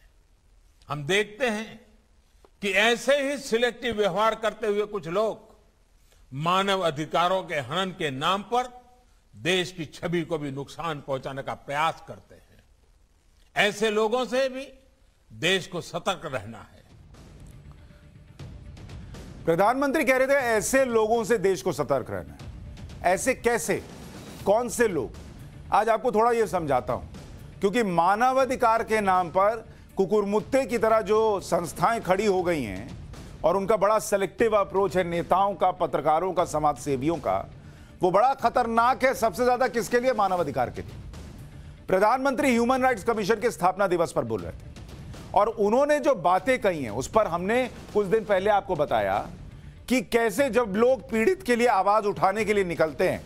हम देखते हैं कि ऐसे ही सिलेक्टिव व्यवहार करते हुए कुछ लोग मानव अधिकारों के हनन के नाम पर देश की छवि को भी नुकसान पहुंचाने का प्रयास करते हैं। ऐसे लोगों से भी देश को सतर्क रहना है। प्रधानमंत्री कह रहे थे ऐसे लोगों से देश को सतर्क रहना है। ऐसे कैसे, कौन से लोग? आज आपको थोड़ा यह समझाता हूं, क्योंकि मानवाधिकार के नाम पर कुकुरमुत्ते की तरह जो संस्थाएं खड़ी हो गई हैं और उनका बड़ा सेलेक्टिव अप्रोच है नेताओं का, पत्रकारों का, समाज सेवियों का, वो बड़ा खतरनाक है। सबसे ज्यादा किसके लिए? मानवाधिकार के लिए। प्रधानमंत्री ह्यूमन राइट्स कमीशन के स्थापना दिवस पर बोल रहे थे और उन्होंने जो बातें कही हैं उस पर हमने कुछ दिन पहले आपको बताया कि कैसे जब लोग पीड़ित के लिए आवाज उठाने के लिए निकलते हैं,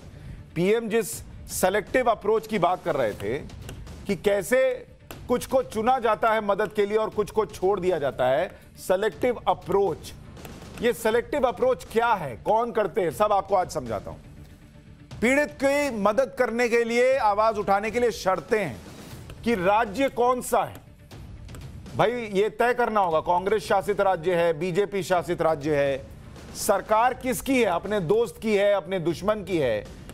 पीएम जिस सेलेक्टिव अप्रोच की बात कर रहे थे कि कैसे कुछ को चुना जाता है मदद के लिए और कुछ को छोड़ दिया जाता है, सेलेक्टिव अप्रोच। ये सेलेक्टिव अप्रोच क्या है, कौन करते हैं, सब आपको आज समझाता हूं। पीड़ित की मदद करने के लिए, आवाज उठाने के लिए शर्तें हैं कि राज्य कौन सा है। भाई ये तय करना होगा, कांग्रेस शासित राज्य है, बीजेपी शासित राज्य है, सरकार किसकी है, अपने दोस्त की है, अपने दुश्मन की है,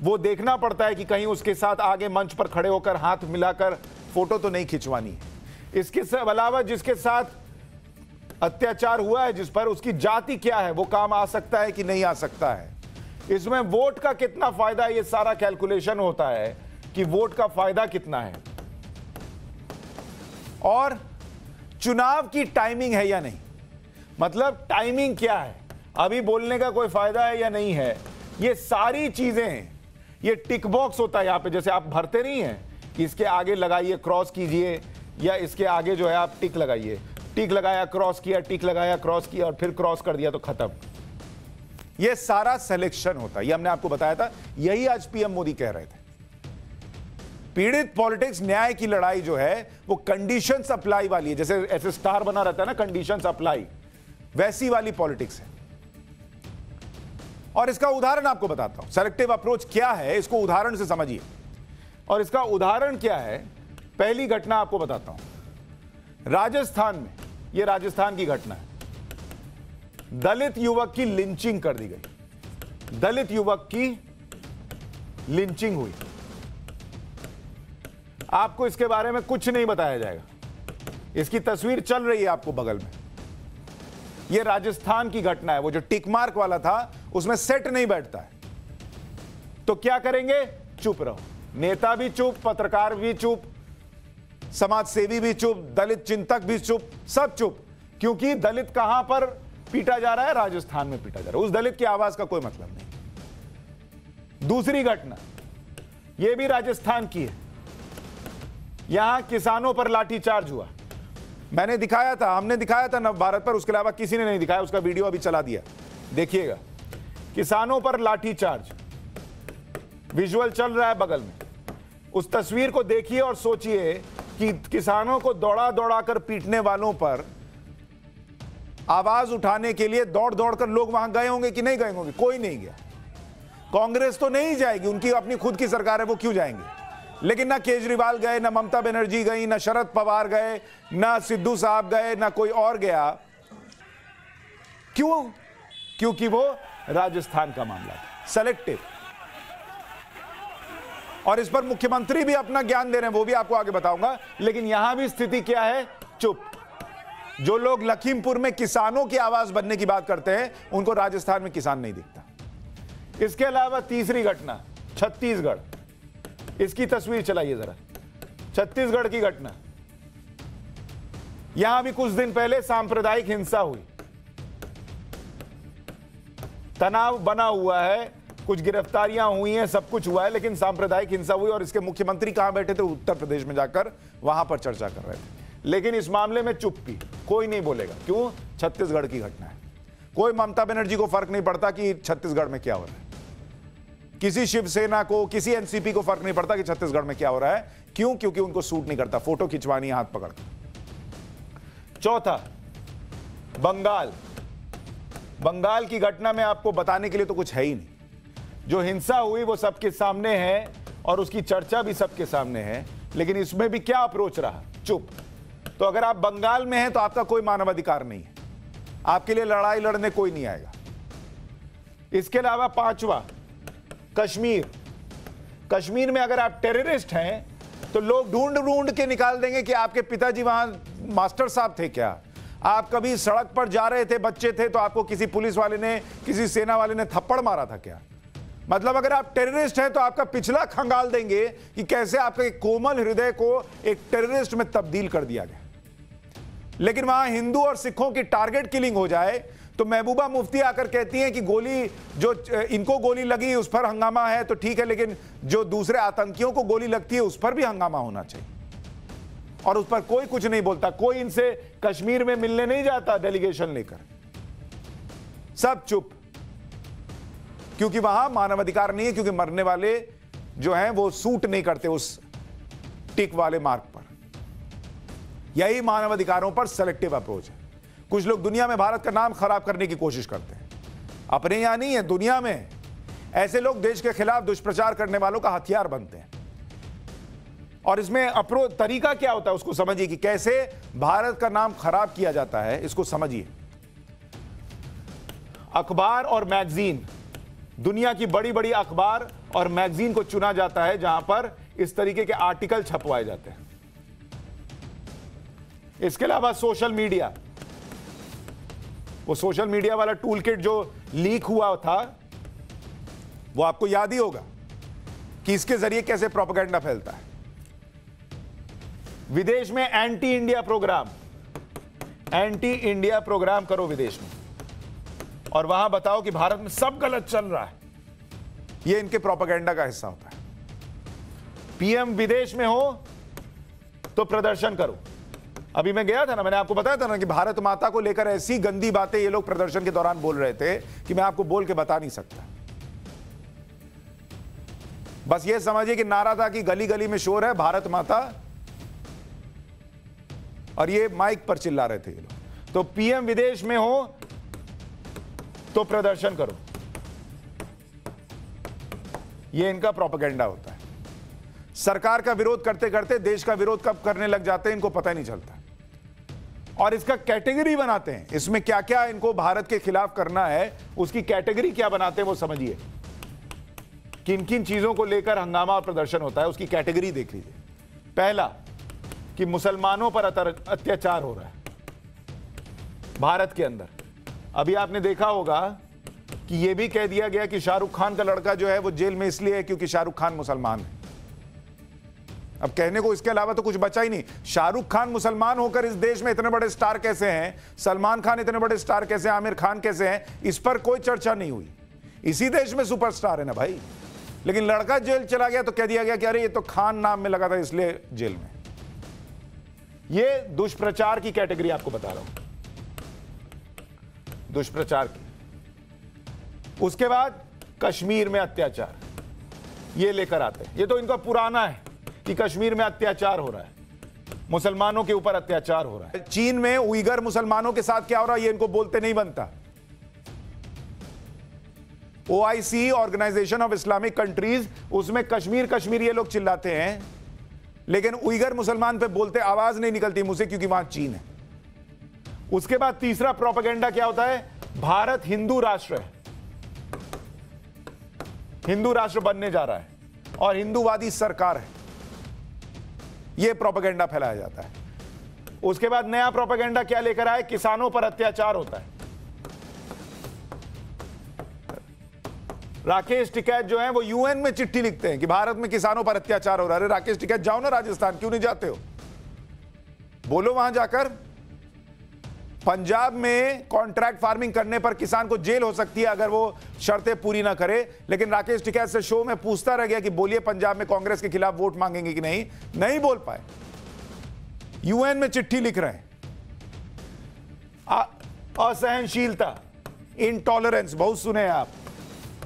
वो देखना पड़ता है कि कहीं उसके साथ आगे मंच पर खड़े होकर हाथ मिलाकर फोटो तो नहीं खिंचवानी है। इसके अलावा जिसके साथ अत्याचार हुआ है, जिस पर, उसकी जाति क्या है, वो काम आ सकता है कि नहीं आ सकता है। इसमें वोट का कितना फायदा है, ये सारा कैलकुलेशन होता है कि वोट का फायदा कितना है, और चुनाव की टाइमिंग है या नहीं, मतलब टाइमिंग क्या है, अभी बोलने का कोई फायदा है या नहीं है। ये सारी चीजें, ये टिक बॉक्स होता है यहां पे, जैसे आप भरते नहीं है कि इसके आगे लगाइए, क्रॉस कीजिए, या इसके आगे जो है आप टिक लगाइए, टिक लगाया, क्रॉस किया, टिक लगाया, क्रॉस किया, और फिर क्रॉस कर दिया तो खत्म। ये सारा सिलेक्शन होता है, ये हमने आपको बताया था, यही आज पीएम मोदी कह रहे थे। पीड़ित पॉलिटिक्स, न्याय की लड़ाई जो है वो कंडीशन अप्लाई वाली है, जैसे ऐसे स्टार बना रहता है ना, कंडीशन अप्लाई, वैसी वाली पॉलिटिक्स है। और इसका उदाहरण आपको बताता हूं, सेलेक्टिव अप्रोच क्या है, इसको उदाहरण से समझिए। और इसका उदाहरण क्या है, पहली घटना आपको बताता हूं। राजस्थान में, यह राजस्थान की घटना है, दलित युवक की लिंचिंग कर दी गई, दलित युवक की लिंचिंग हुई। आपको इसके बारे में कुछ नहीं बताया जाएगा, इसकी तस्वीर चल रही है आपको बगल में। यह राजस्थान की घटना है, वो जो टिक मार्क वाला था उसमें सेट नहीं बैठता है, तो क्या करेंगे? चुप रहो। नेता भी चुप, पत्रकार भी चुप, समाज सेवी भी चुप, दलित चिंतक भी चुप, सब चुप, क्योंकि दलित कहां पर पीटा जा रहा है? राजस्थान में पीटा जा रहा है। उस दलित की आवाज का कोई मतलब नहीं। दूसरी घटना, यह भी राजस्थान की है, यहां किसानों पर लाठीचार्ज हुआ। मैंने दिखाया था, हमने दिखाया था नव भारत पर, उसके अलावा किसी ने नहीं दिखाया, उसका वीडियो अभी चला दिया, देखिएगा। किसानों पर लाठीचार्ज, विजुअल चल रहा है बगल में, उस तस्वीर को देखिए और सोचिए कि किसानों को दौड़ा दौड़ा कर पीटने वालों पर आवाज उठाने के लिए दौड़ दौड़ कर लोग वहां गए होंगे कि नहीं गए होंगे? कोई नहीं गया। कांग्रेस तो नहीं जाएगी, उनकी अपनी खुद की सरकार है, वो क्यों जाएंगे? लेकिन ना केजरीवाल गए, ना ममता बनर्जी गई, ना शरद पवार गए, ना सिद्धू साहब गए, ना कोई और गया। क्यों? क्योंकि वो राजस्थान का मामला था, सेलेक्टिव। और इस पर मुख्यमंत्री भी अपना ज्ञान दे रहे हैं, वो भी आपको आगे बताऊंगा। लेकिन यहां भी स्थिति क्या है? चुप। जो लोग लखीमपुर में किसानों की आवाज बनने की बात करते हैं, उनको राजस्थान में किसान नहीं दिखता। इसके अलावा तीसरी घटना, छत्तीसगढ़, इसकी तस्वीर चलाइए जरा, छत्तीसगढ़ की घटना। यहां भी कुछ दिन पहले सांप्रदायिक हिंसा हुई, तनाव बना हुआ है, कुछ गिरफ्तारियां हुई हैं, सब कुछ हुआ है, लेकिन सांप्रदायिक हिंसा हुई। और इसके मुख्यमंत्री कहां बैठे थे? उत्तर प्रदेश में जाकर वहां पर चर्चा कर रहे थे। लेकिन इस मामले में चुप्पी, कोई नहीं बोलेगा। क्यों? छत्तीसगढ़ की घटना है। कोई ममता बनर्जी को फर्क नहीं पड़ता कि छत्तीसगढ़ में क्या हो रहा है, किसी शिवसेना को, किसी एनसीपी को फर्क नहीं पड़ता कि छत्तीसगढ़ में क्या हो रहा है। क्यों? क्योंकि उनको सूट नहीं करता फोटो खिंचवानी है हाथ पकड़ के। चौथा, बंगाल। बंगाल की घटना में आपको बताने के लिए तो कुछ है ही नहीं। जो हिंसा हुई वो सबके सामने है, और उसकी चर्चा भी सबके सामने है, लेकिन इसमें भी क्या अप्रोच रहा? चुप। तो अगर आप बंगाल में हैं तो आपका कोई मानवाधिकार नहीं है, आपके लिए लड़ाई लड़ने कोई नहीं आएगा। इसके अलावा पांचवा, कश्मीर। कश्मीर में अगर आप टेररिस्ट हैं तो लोग ढूंढ ढूंढ के निकाल देंगे कि आपके पिताजी वहां मास्टर साहब थे क्या, आप कभी सड़क पर जा रहे थे, बच्चे थे, तो आपको किसी पुलिस वाले ने, किसी सेना वाले ने थप्पड़ मारा था क्या? मतलब अगर आप टेररिस्ट हैं तो आपका पिछला खंगाल देंगे कि कैसे आपके एक कोमल हृदय को एक टेररिस्ट में तब्दील कर दिया गया। लेकिन वहां हिंदू और सिखों की टारगेट किलिंग हो जाए तो महबूबा मुफ्ती आकर कहती हैं कि गोली जो इनको गोली लगी उस पर हंगामा है तो ठीक है, लेकिन जो दूसरे आतंकियों को गोली लगती है उस पर भी हंगामा होना चाहिए। और उस पर कोई कुछ नहीं बोलता, कोई इनसे कश्मीर में मिलने नहीं जाता डेलीगेशन लेकर, सब चुप, क्योंकि वहां मानवाधिकार नहीं है, क्योंकि मरने वाले जो हैं वो सूट नहीं करते उस टिक वाले मार्ग पर। यही मानवाधिकारों पर सेलेक्टिव अप्रोच है। कुछ लोग दुनिया में भारत का नाम खराब करने की कोशिश करते हैं, अपने यहां नहीं है, दुनिया में ऐसे लोग देश के खिलाफ दुष्प्रचार करने वालों का हथियार बनते हैं। और इसमें अप्रोच तरीका क्या होता है उसको समझिए कि कैसे भारत का नाम खराब किया जाता है, इसको समझिए। अखबार और मैगजीन, दुनिया की बड़ी बड़ी अखबार और मैगजीन को चुना जाता है जहां पर इस तरीके के आर्टिकल छपवाए जाते हैं। इसके अलावा सोशल मीडिया, वो सोशल मीडिया वाला टूल किट जो लीक हुआ था वो आपको याद ही होगा कि इसके जरिए कैसे प्रोपेगेंडा फैलता है। विदेश में एंटी इंडिया प्रोग्राम करो विदेश में, और वहां बताओ कि भारत में सब गलत चल रहा है, यह इनके प्रोपेगेंडा का हिस्सा होता है। पीएम विदेश में हो तो प्रदर्शन करो। अभी मैं गया था ना, मैंने आपको बताया था ना कि भारत माता को लेकर ऐसी गंदी बातें ये लोग प्रदर्शन के दौरान बोल रहे थे कि मैं आपको बोल के बता नहीं सकता। बस ये समझिए कि नारा था कि गली गली में शोर है भारत माता, और ये माइक पर चिल्ला रहे थे ये लोग। तो पीएम विदेश में हो तो प्रदर्शन करो, ये इनका प्रोपेगेंडा होता है। सरकार का विरोध करते करते देश का विरोध कब करने लग जाते हैं इनको पता नहीं चलता, और इसका कैटेगरी बनाते हैं। इसमें क्या क्या इनको भारत के खिलाफ करना है उसकी कैटेगरी क्या बनाते हैं वो समझिए, किन किन चीजों को लेकर हंगामा और प्रदर्शन होता है उसकी कैटेगरी देख लीजिए। पहला कि मुसलमानों पर अत्याचार हो रहा है भारत के अंदर। अभी आपने देखा होगा कि यह भी कह दिया गया कि शाहरुख खान का लड़का जो है वो जेल में इसलिए है क्योंकि शाहरुख खान मुसलमान है। अब कहने को इसके अलावा तो कुछ बचा ही नहीं। शाहरुख खान मुसलमान होकर इस देश में इतने बड़े स्टार कैसे हैं, सलमान खान इतने बड़े स्टार कैसे हैं, आमिर खान कैसे हैं, इस पर कोई चर्चा नहीं हुई। इसी देश में सुपरस्टार है ना भाई, लेकिन लड़का जेल चला गया तो कह दिया गया कि अरे ये तो खान नाम में लगा था इसलिए जेल में। ये दुष्प्रचार की कैटेगरी आपको बता रहा हूं, दुष्प्रचार की। उसके बाद कश्मीर में अत्याचार ये लेकर आते हैं। ये तो इनका पुराना है कि कश्मीर में अत्याचार हो रहा है, मुसलमानों के ऊपर अत्याचार हो रहा है। चीन में उइगर मुसलमानों के साथ क्या हो रहा है ये इनको बोलते नहीं बनता। OIC, organisation of Islamic countries, उसमें कश्मीर कश्मीर ये लोग चिल्लाते हैं, लेकिन उइगर मुसलमान पे बोलते आवाज नहीं निकलती मुझसे क्योंकि वहां चीन है। उसके बाद तीसरा प्रोपेगेंडा क्या होता है, भारत हिंदू राष्ट्र है, हिंदू राष्ट्र बनने जा रहा है और हिंदूवादी सरकार है, यह प्रोपेगेंडा फैलाया जाता है। उसके बाद नया प्रोपेगेंडा क्या लेकर आए, किसानों पर अत्याचार होता है। राकेश टिकैत जो हैं वो UN में चिट्ठी लिखते हैं कि भारत में किसानों पर अत्याचार हो रहा है। अरे राकेश टिकैत जाओ ना राजस्थान, क्यों नहीं जाते हो, बोलो वहां जाकर। पंजाब में कॉन्ट्रैक्ट फार्मिंग करने पर किसान को जेल हो सकती है अगर वो शर्तें पूरी ना करे, लेकिन राकेश टिकैत से शो में पूछता रह गया कि बोलिए पंजाब में कांग्रेस के खिलाफ वोट मांगेंगे कि नहीं, नहीं बोल पाए। UN में चिट्ठी लिख रहे हैं। असहनशीलता, इंटॉलरेंस बहुत सुने हैं आप,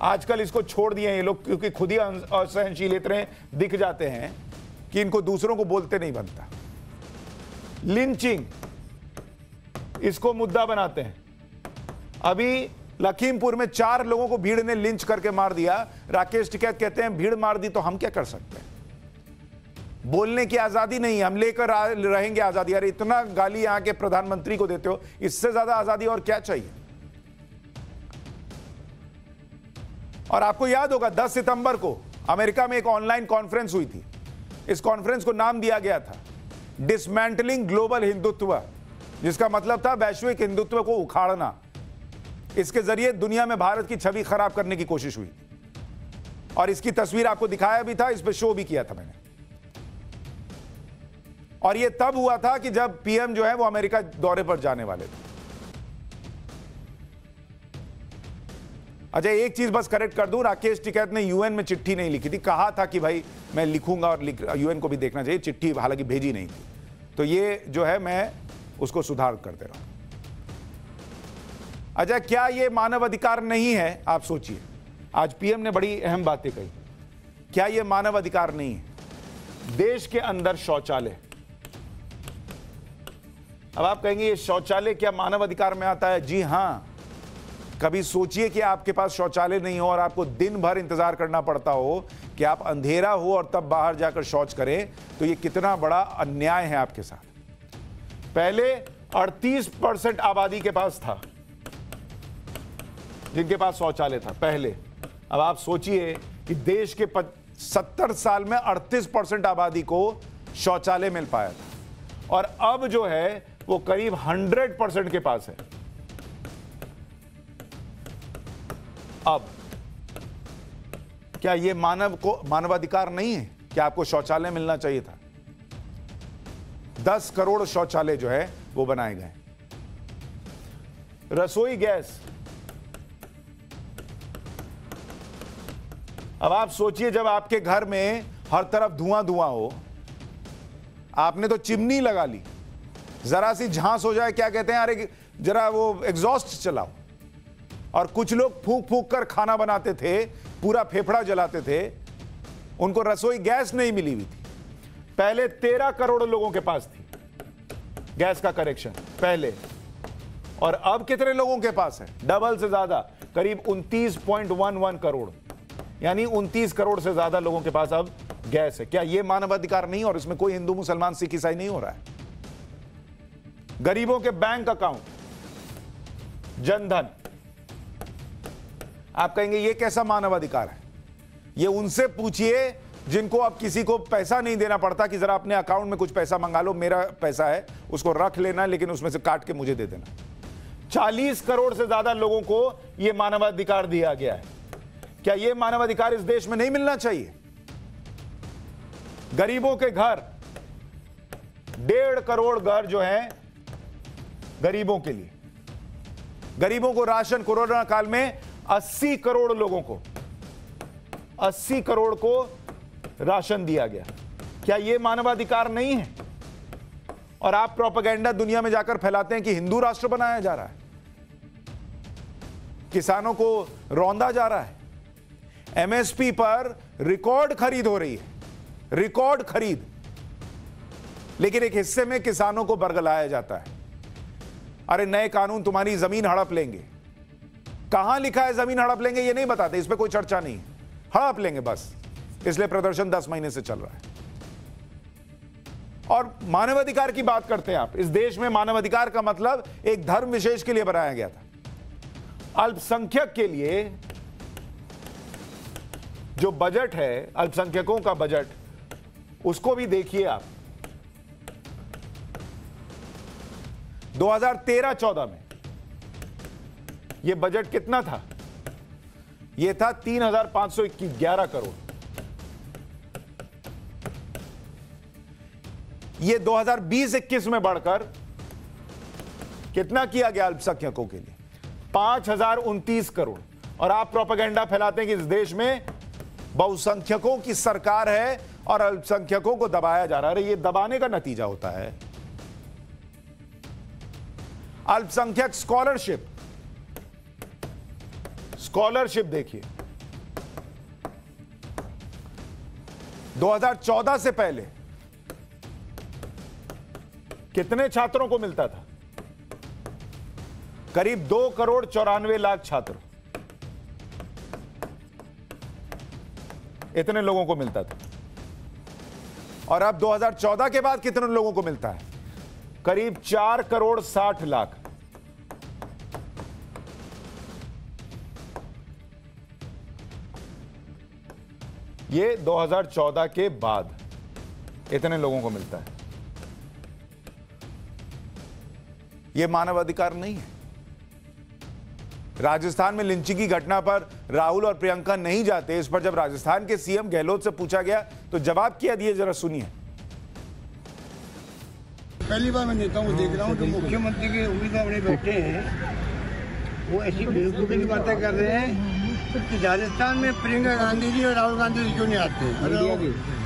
आजकल इसको छोड़ दिए हैं ये लोग क्योंकि खुद ही असहनशील इतने दिख जाते हैं कि इनको दूसरों को बोलते नहीं बनता। लिंचिंग, इसको मुद्दा बनाते हैं। अभी लखीमपुर में 4 लोगों को भीड़ ने लिंच करके मार दिया। राकेश टिकैत कहते हैं भीड़ मार दी तो हम क्या कर सकते हैं, बोलने की आजादी नहीं, हम लेकर रहेंगे आजादी। अरे इतना गाली यहां के प्रधानमंत्री को देते हो, इससे ज्यादा आजादी और क्या चाहिए। और आपको याद होगा 10 सितंबर को अमेरिका में एक ऑनलाइन कॉन्फ्रेंस हुई थी। इस कॉन्फ्रेंस को नाम दिया गया था डिसमेंटलिंग ग्लोबल हिंदुत्व, जिसका मतलब था वैश्विक हिंदुत्व को उखाड़ना। इसके जरिए दुनिया में भारत की छवि खराब करने की कोशिश हुई और इसकी तस्वीर आपको दिखाया भी था, इस पे शो भी किया था मैंने। और यह तब हुआ था कि जब पीएम जो है वो अमेरिका दौरे पर जाने वाले थे। अच्छा, एक चीज बस करेक्ट कर दूं, राकेश टिकैत ने यूएन में चिट्ठी नहीं लिखी थी। कहा था कि भाई मैं लिखूंगा और यूएन को भी देखना चाहिए, चिट्ठी हालांकि भेजी नहीं थी। तो ये जो है मैं उसको सुधार कर दे रहा हूं। अच्छा, क्या ये मानव अधिकार नहीं है? आप सोचिए, आज पीएम ने बड़ी अहम बातें कही। क्या ये मानव अधिकार नहीं है? देश के अंदर शौचालय, अब आप कहेंगे ये शौचालय क्या मानव अधिकार में आता है? जी हां। कभी सोचिए कि आपके पास शौचालय नहीं हो और आपको दिन भर इंतजार करना पड़ता हो कि आप अंधेरा हो और तब बाहर जाकर शौच करें, तो ये कितना बड़ा अन्याय है आपके साथ। पहले 38% आबादी के पास था जिनके पास शौचालय था पहले। अब आप सोचिए कि देश के 70 साल में 38% आबादी को शौचालय मिल पाया था और अब जो है वो करीब 100% के पास है। अब क्या ये मानवाधिकार नहीं है कि आपको शौचालय मिलना चाहिए था? 10 करोड़ शौचालय जो है वो बनाए गए। रसोई गैस, अब आप सोचिए जब आपके घर में हर तरफ धुआं धुआं हो, आपने तो चिमनी लगा ली, जरा सी झांस हो जाए क्या कहते हैं, अरे जरा वो एग्जॉस्ट चलाओ। और कुछ लोग फूंक फूंक कर खाना बनाते थे, पूरा फेफड़ा जलाते थे, उनको रसोई गैस नहीं मिली हुई थी। पहले 13 करोड़ लोगों के पास थी गैस का कनेक्शन पहले, और अब कितने लोगों के पास है? डबल से ज्यादा, करीब 29.11 करोड़, यानी 29 करोड़ से ज्यादा लोगों के पास अब गैस है। क्या यह मानवाधिकार नहीं? और इसमें कोई हिंदू मुसलमान सिख ईसाई नहीं हो रहा है। गरीबों के बैंक अकाउंट, जनधन, आप कहेंगे ये कैसा मानवाधिकार है? ये उनसे पूछिए जिनको अब किसी को पैसा नहीं देना पड़ता कि जरा अपने अकाउंट में कुछ पैसा मंगा लो, मेरा पैसा है उसको रख लेना, लेकिन उसमें से काट के मुझे दे देना। 40 करोड़ से ज्यादा लोगों को यह मानवाधिकार दिया गया है। क्या यह मानवाधिकार इस देश में नहीं मिलना चाहिए? गरीबों के घर, 1.5 करोड़ घर जो हैं गरीबों के लिए, गरीबों को राशन, कोरोना काल में 80 करोड़ लोगों को, 80 करोड़ को राशन दिया गया। क्या यह मानवाधिकार नहीं है? और आप प्रोपेगेंडा दुनिया में जाकर फैलाते हैं कि हिंदू राष्ट्र बनाया जा रहा है, किसानों को रौंदा जा रहा है। एमएसपी पर रिकॉर्ड खरीद हो रही है, रिकॉर्ड खरीद, लेकिन एक हिस्से में किसानों को बरगलाया जाता है। अरे नए कानून तुम्हारी जमीन हड़प लेंगे। कहां लिखा है जमीन हड़प लेंगे? ये नहीं बताते, इस पे कोई चर्चा नहीं है। हड़प लेंगे बस, इसलिए प्रदर्शन 10 महीने से चल रहा है। और मानवाधिकार की बात करते हैं आप। इस देश में मानवाधिकार का मतलब एक धर्म विशेष के लिए बनाया गया था। अल्पसंख्यक के लिए जो बजट है, अल्पसंख्यकों का बजट, उसको भी देखिए आप। 2013-14 में यह बजट कितना था? यह था 3,511 करोड़। यह 2020-21 में बढ़कर कितना किया गया अल्पसंख्यकों के लिए? 5,029 करोड़। और आप प्रोपेगेंडा फैलाते हैं कि इस देश में बहुसंख्यकों की सरकार है और अल्पसंख्यकों को दबाया जा रहा है। यह दबाने का नतीजा होता है। अल्पसंख्यक स्कॉलरशिप, स्कॉलरशिप देखिए, 2014 से पहले कितने छात्रों को मिलता था? करीब 2,94,00,000 छात्र, इतने लोगों को मिलता था। और अब 2014 के बाद कितने लोगों को मिलता है? करीब 4,60,00,000। ये 2014 के बाद इतने लोगों को मिलता है। यह मानव अधिकार नहीं है। राजस्थान में लिंचिंग की घटना पर राहुल और प्रियंका नहीं जाते, इस पर जब राजस्थान के सीएम गहलोत से पूछा गया तो जवाब क्या दिए, जरा सुनिए। पहली बार मैं नेताओं को देख रहा हूँ जो मुख्यमंत्री के उम्मीदवार बने बैठे हैं, वो ऐसी बेवकूफ़ी की बातें कर रहे हैं कि राजस्थान में प्रियंका गांधी जी और राहुल गांधी जी क्यों नहीं आते?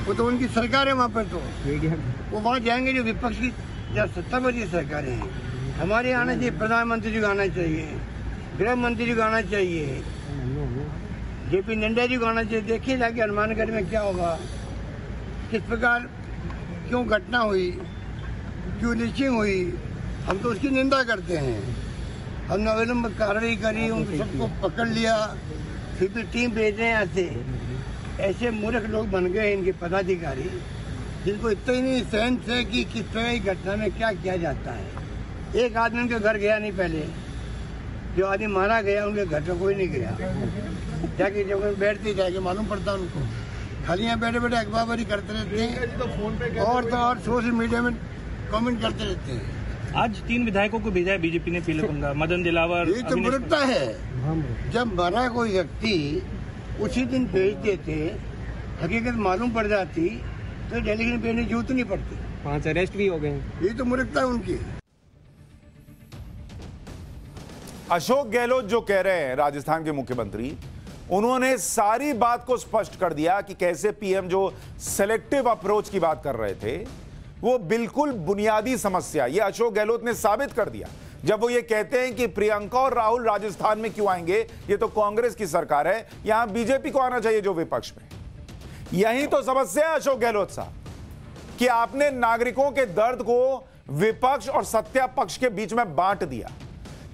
वो तो उनकी सरकार है वहाँ पर, तो वो वहाँ जाएंगे जो विपक्ष की या सत्ता वाली सरकारें हैं। हमारे आना चाहिए, प्रधानमंत्री जी को आना चाहिए, गृह मंत्री जी को आना चाहिए, जेपी नड्डा जी को आना चाहिए। देखिए जाके हनुमानगढ़ में क्या होगा, किस प्रकार क्यों घटना हुई, क्यों लिंचिंग हुई। हम तो उसकी निंदा करते हैं। हमने अविलंब कार्रवाई करी, उन सबको पकड़ लिया, फिर भी टीम भेज रहे हैं यहाँ से। ऐसे मूर्ख लोग बन गए इनके पदाधिकारी, जिनको इतना ही नहीं सेंस है कि किस तरह की घटना में क्या किया जाता है। एक आदमी उनके घर गया नहीं, पहले जो आदमी मारा गया उनके घर पर कोई नहीं गया। जाके जब बैठते जाके मालूम पड़ता उनको, खाली यहाँ बैठे बैठे अखबारी करते रहते हैं और तो और सोशल मीडिया में कमेंट करते रहते हैं। आज 3 विधायकों को भेजा है बीजेपी ने पीले पंगा, मदन दिलावर। ये तो बुरकता है। जब मरा कोई व्यक्ति उसी दिन भेज देते, हकीकत मालूम पड़ जाती तो डेलीगेशन भेजने की जरूरत नहीं पड़ती। 5 अरेस्ट भी हो गए। ये तो बुरकता है उनकी। अशोक गहलोत जो कह रहे हैं, राजस्थान के मुख्यमंत्री, उन्होंने सारी बात को स्पष्ट कर दिया कि कैसे पीएम जो सेलेक्टिव अप्रोच की बात कर रहे थे वो बिल्कुल बुनियादी समस्या, ये अशोक गहलोत ने साबित कर दिया जब वो ये कहते हैं कि प्रियंका और राहुल राजस्थान में क्यों आएंगे, ये तो कांग्रेस की सरकार है, यहां बीजेपी को आना चाहिए जो विपक्ष में। यही तो समस्या है अशोक गहलोत साहब कि आपने नागरिकों के दर्द को विपक्ष और सत्ता पक्ष के बीच में बांट दिया।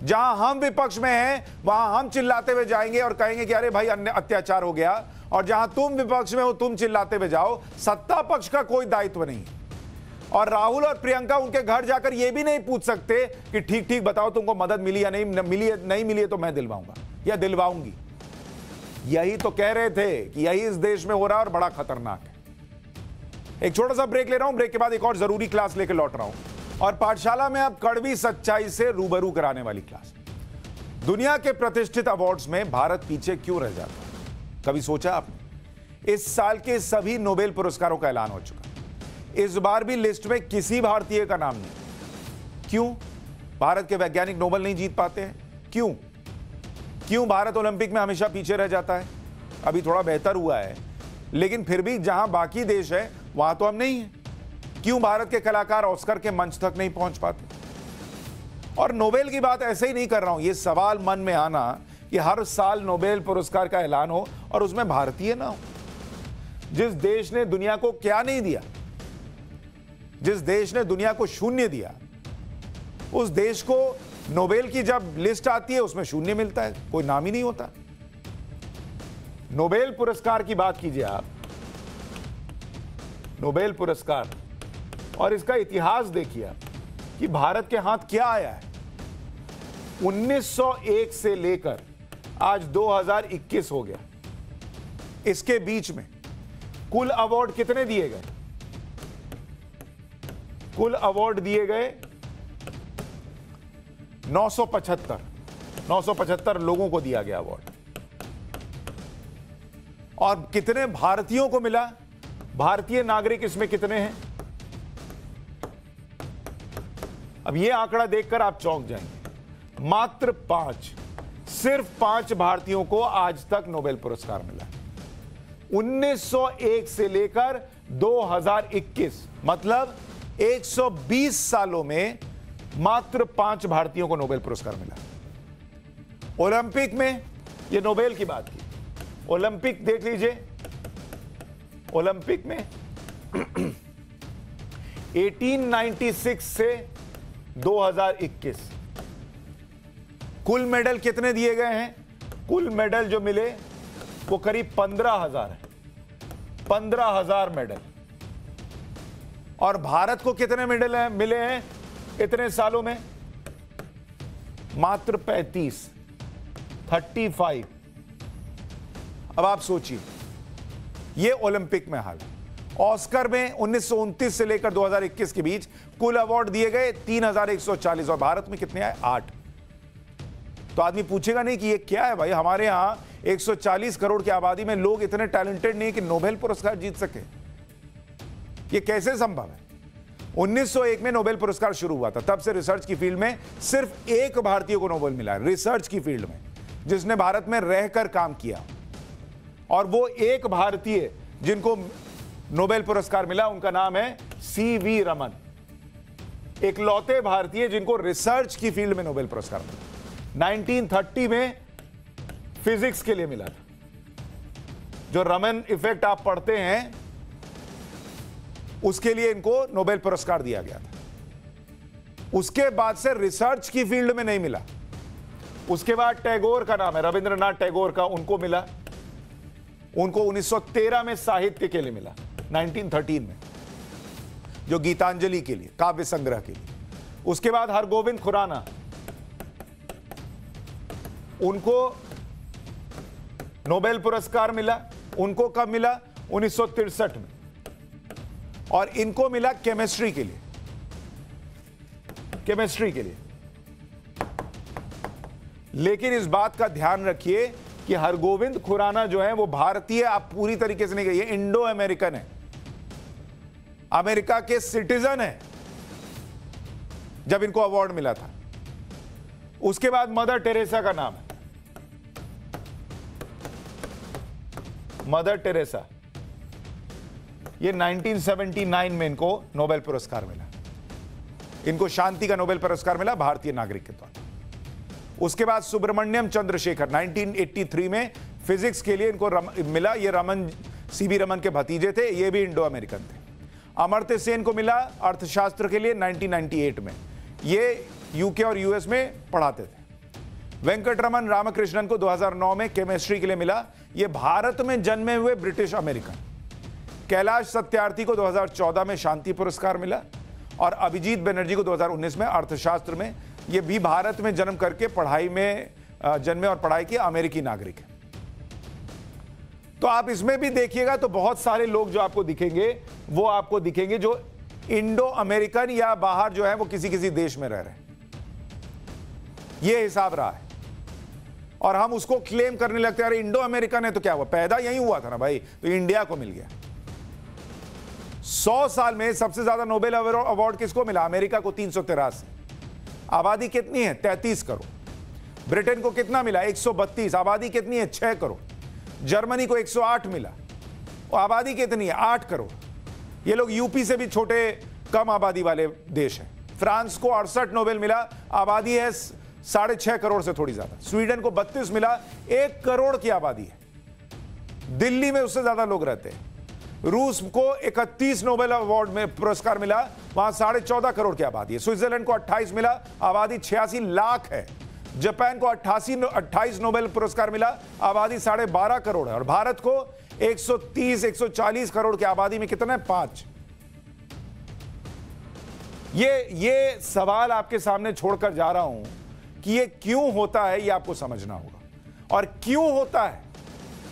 जहां हम विपक्ष में हैं वहां हम चिल्लाते हुए जाएंगे और कहेंगे कि अरे भाई अन्य अत्याचार हो गया, और जहां तुम विपक्ष में हो तुम चिल्लाते हुए जाओ, सत्ता पक्ष का कोई दायित्व नहीं। और राहुल और प्रियंका उनके घर जाकर यह भी नहीं पूछ सकते कि ठीक ठीक बताओ तुमको मदद मिली या नहीं मिली है तो मैं दिलवाऊंगा या दिलवाऊंगी। यही तो कह रहे थे कि यही इस देश में हो रहा है और बड़ा खतरनाक है। एक छोटा सा ब्रेक ले रहा हूं, ब्रेक के बाद एक और जरूरी क्लास लेकर लौट रहा हूं और पाठशाला में अब कड़वी सच्चाई से रूबरू कराने वाली क्लास। दुनिया के प्रतिष्ठित अवार्ड्स में भारत पीछे क्यों रह जाता है? कभी सोचा आपने? इस साल के सभी नोबेल पुरस्कारों का ऐलान हो चुका। इस बार भी लिस्ट में किसी भारतीय का नाम नहीं। क्यों? भारत के वैज्ञानिक नोबेल नहीं जीत पाते हैं? क्यों भारत ओलंपिक में हमेशा पीछे रह जाता है? अभी थोड़ा बेहतर हुआ है, लेकिन फिर भी जहां बाकी देश है वहां तो हम नहीं है। क्यों भारत के कलाकार ऑस्कर के मंच तक नहीं पहुंच पाते? और नोबेल की बात ऐसे ही नहीं कर रहा हूं, यह सवाल मन में आना कि हर साल नोबेल पुरस्कार का ऐलान हो और उसमें भारतीय ना हो। जिस देश ने दुनिया को क्या नहीं दिया, जिस देश ने दुनिया को शून्य दिया, उस देश को नोबेल की जब लिस्ट आती है उसमें शून्य मिलता है, कोई नाम ही नहीं होता। नोबेल पुरस्कार की बात कीजिए आप, नोबेल पुरस्कार, और इसका इतिहास देखिए आप कि भारत के हाथ क्या आया है। 1901 से लेकर आज 2021 हो गया, इसके बीच में कुल अवार्ड कितने दिए गए? कुल अवार्ड दिए गए 975 लोगों को दिया गया अवार्ड। और कितने भारतीयों को मिला? भारतीय नागरिक इसमें कितने हैं? अब यह आंकड़ा देखकर आप चौंक जाएंगे। मात्र 5, सिर्फ 5 भारतीयों को आज तक नोबेल पुरस्कार मिला। 1901 से लेकर 2021, मतलब 120 सालों में मात्र 5 भारतीयों को नोबेल पुरस्कार मिला। ओलंपिक में, यह नोबेल की बात की, ओलंपिक देख लीजिए, ओलंपिक में 1896 से 2021 कुल मेडल कितने दिए गए हैं? कुल मेडल जो मिले वो करीब 15,000 है। 15,000 मेडल। और भारत को कितने मेडल मिले हैं इतने सालों में? मात्र 35। अब आप सोचिए, ये ओलंपिक में हाल है। ऑस्कर में 1929 से लेकर 2021 के बीच कुल अवार्ड दिए गए 3,140 और भारत में कितने आए? 8। तो आदमी पूछेगा नहीं कि ये क्या है भाई, हमारे यहां 140 करोड़ की आबादी में लोग इतने टैलेंटेड नहीं कि नोबेल पुरस्कार जीत सके। ये कैसे संभव है? 1901 में नोबेल पुरस्कार शुरू हुआ था, तब से रिसर्च की फील्ड में सिर्फ एक भारतीय को नोबेल मिला है, रिसर्च की फील्ड में, जिसने भारत में रहकर काम किया। और वो एक भारतीय जिनको नोबेल पुरस्कार मिला उनका नाम है सीवी रमन। इकलौते भारतीय जिनको रिसर्च की फील्ड में नोबेल पुरस्कार मिला। 1930 में फिजिक्स के लिए मिला था। जो रमन इफेक्ट आप पढ़ते हैं उसके लिए इनको नोबेल पुरस्कार दिया गया था। उसके बाद से रिसर्च की फील्ड में नहीं मिला। उसके बाद टैगोर का नाम है, रविंद्रनाथ टैगोर का, उनको मिला। उनको 1913 में साहित्य के लिए मिला, 1913 में, जो गीतांजलि के लिए, काव्य संग्रह के लिए। उसके बाद हरगोविंद खुराना, उनको नोबेल पुरस्कार मिला। उनको कब मिला? 1963 में। और इनको मिला केमिस्ट्री के लिए, केमिस्ट्री के लिए। लेकिन इस बात का ध्यान रखिए कि हरगोविंद खुराना जो है वो भारतीय आप पूरी तरीके से नहीं कहिए, इंडो अमेरिकन है, अमेरिका के सिटीजन है जब इनको अवार्ड मिला था। उसके बाद मदर टेरेसा का नाम है, मदर टेरेसा। ये 1979 में इनको नोबेल पुरस्कार मिला। इनको शांति का नोबेल पुरस्कार मिला भारतीय नागरिक के तौर पर। उसके बाद सुब्रमण्यम चंद्रशेखर 1983 में फिजिक्स के लिए इनको मिला। ये रमन, सीवी रमन के भतीजे थे, ये भी इंडो अमेरिकन थे। अमर्त्य सेन को मिला अर्थशास्त्र के लिए 1998 में। ये यूके और यूएस में पढ़ाते थे। वेंकटरमन रामकृष्णन को 2009 में केमिस्ट्री के लिए मिला। ये भारत में जन्मे हुए ब्रिटिश अमेरिकन। कैलाश सत्यार्थी को 2014 में शांति पुरस्कार मिला। और अभिजीत बनर्जी को 2019 में अर्थशास्त्र में। ये भी भारत में जन्म करके पढ़ाई में जन्मे और पढ़ाई किए, अमेरिकी नागरिक है। तो आप इसमें भी देखिएगा तो बहुत सारे लोग जो आपको दिखेंगे वो आपको दिखेंगे जो इंडो अमेरिकन या बाहर जो है वो किसी किसी देश में रह रहे हैं। ये हिसाब रहा है। और हम उसको क्लेम करने लगते हैं, अरे इंडो अमेरिकन है तो क्या हुआ, पैदा यहीं हुआ था ना भाई, तो इंडिया को मिल गया। 100 साल में सबसे ज्यादा नोबेल अवार्ड किसको मिला? अमेरिका को 383। आबादी कितनी है? 33 करोड़। ब्रिटेन को कितना मिला? 132। आबादी कितनी है? 6 करोड़। जर्मनी को 108 मिला और आबादी कितनी है? 8 करोड़। ये लोग यूपी से भी छोटे कम आबादी वाले देश हैं। फ्रांस को 68 नोबेल मिला, आबादी है 6.5 करोड़ से थोड़ी ज्यादा। स्वीडन को 32 मिला, 1 करोड़ की आबादी है। दिल्ली में उससे ज्यादा लोग रहते हैं। रूस को 31 नोबेल अवार्ड में पुरस्कार मिला, वहां 14.5 करोड़ की आबादी है। स्विट्जरलैंड को 28 मिला, आबादी 86 लाख है। जापान को 28 नोबेल पुरस्कार मिला, आबादी 12.5 करोड़ है। और भारत को 130-140 करोड़ की आबादी में कितना है? 5। ये सवाल आपके सामने छोड़कर जा रहा हूं कि ये क्यों होता है, ये आपको समझना होगा। और क्यों होता है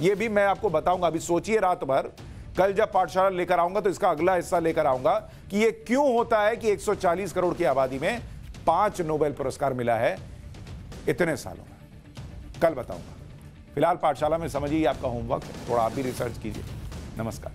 ये भी मैं आपको बताऊंगा। अभी सोचिए रात भर, कल जब पाठशाला लेकर आऊंगा तो इसका अगला हिस्सा लेकर आऊंगा कि ये क्यों होता है कि 140 करोड़ की आबादी में 5 नोबेल पुरस्कार मिला है इतने सालों में। कल बताऊंगा। फिलहाल पाठशाला में समझिए आपका होमवर्क है, थोड़ा आप भी रिसर्च कीजिए। नमस्कार।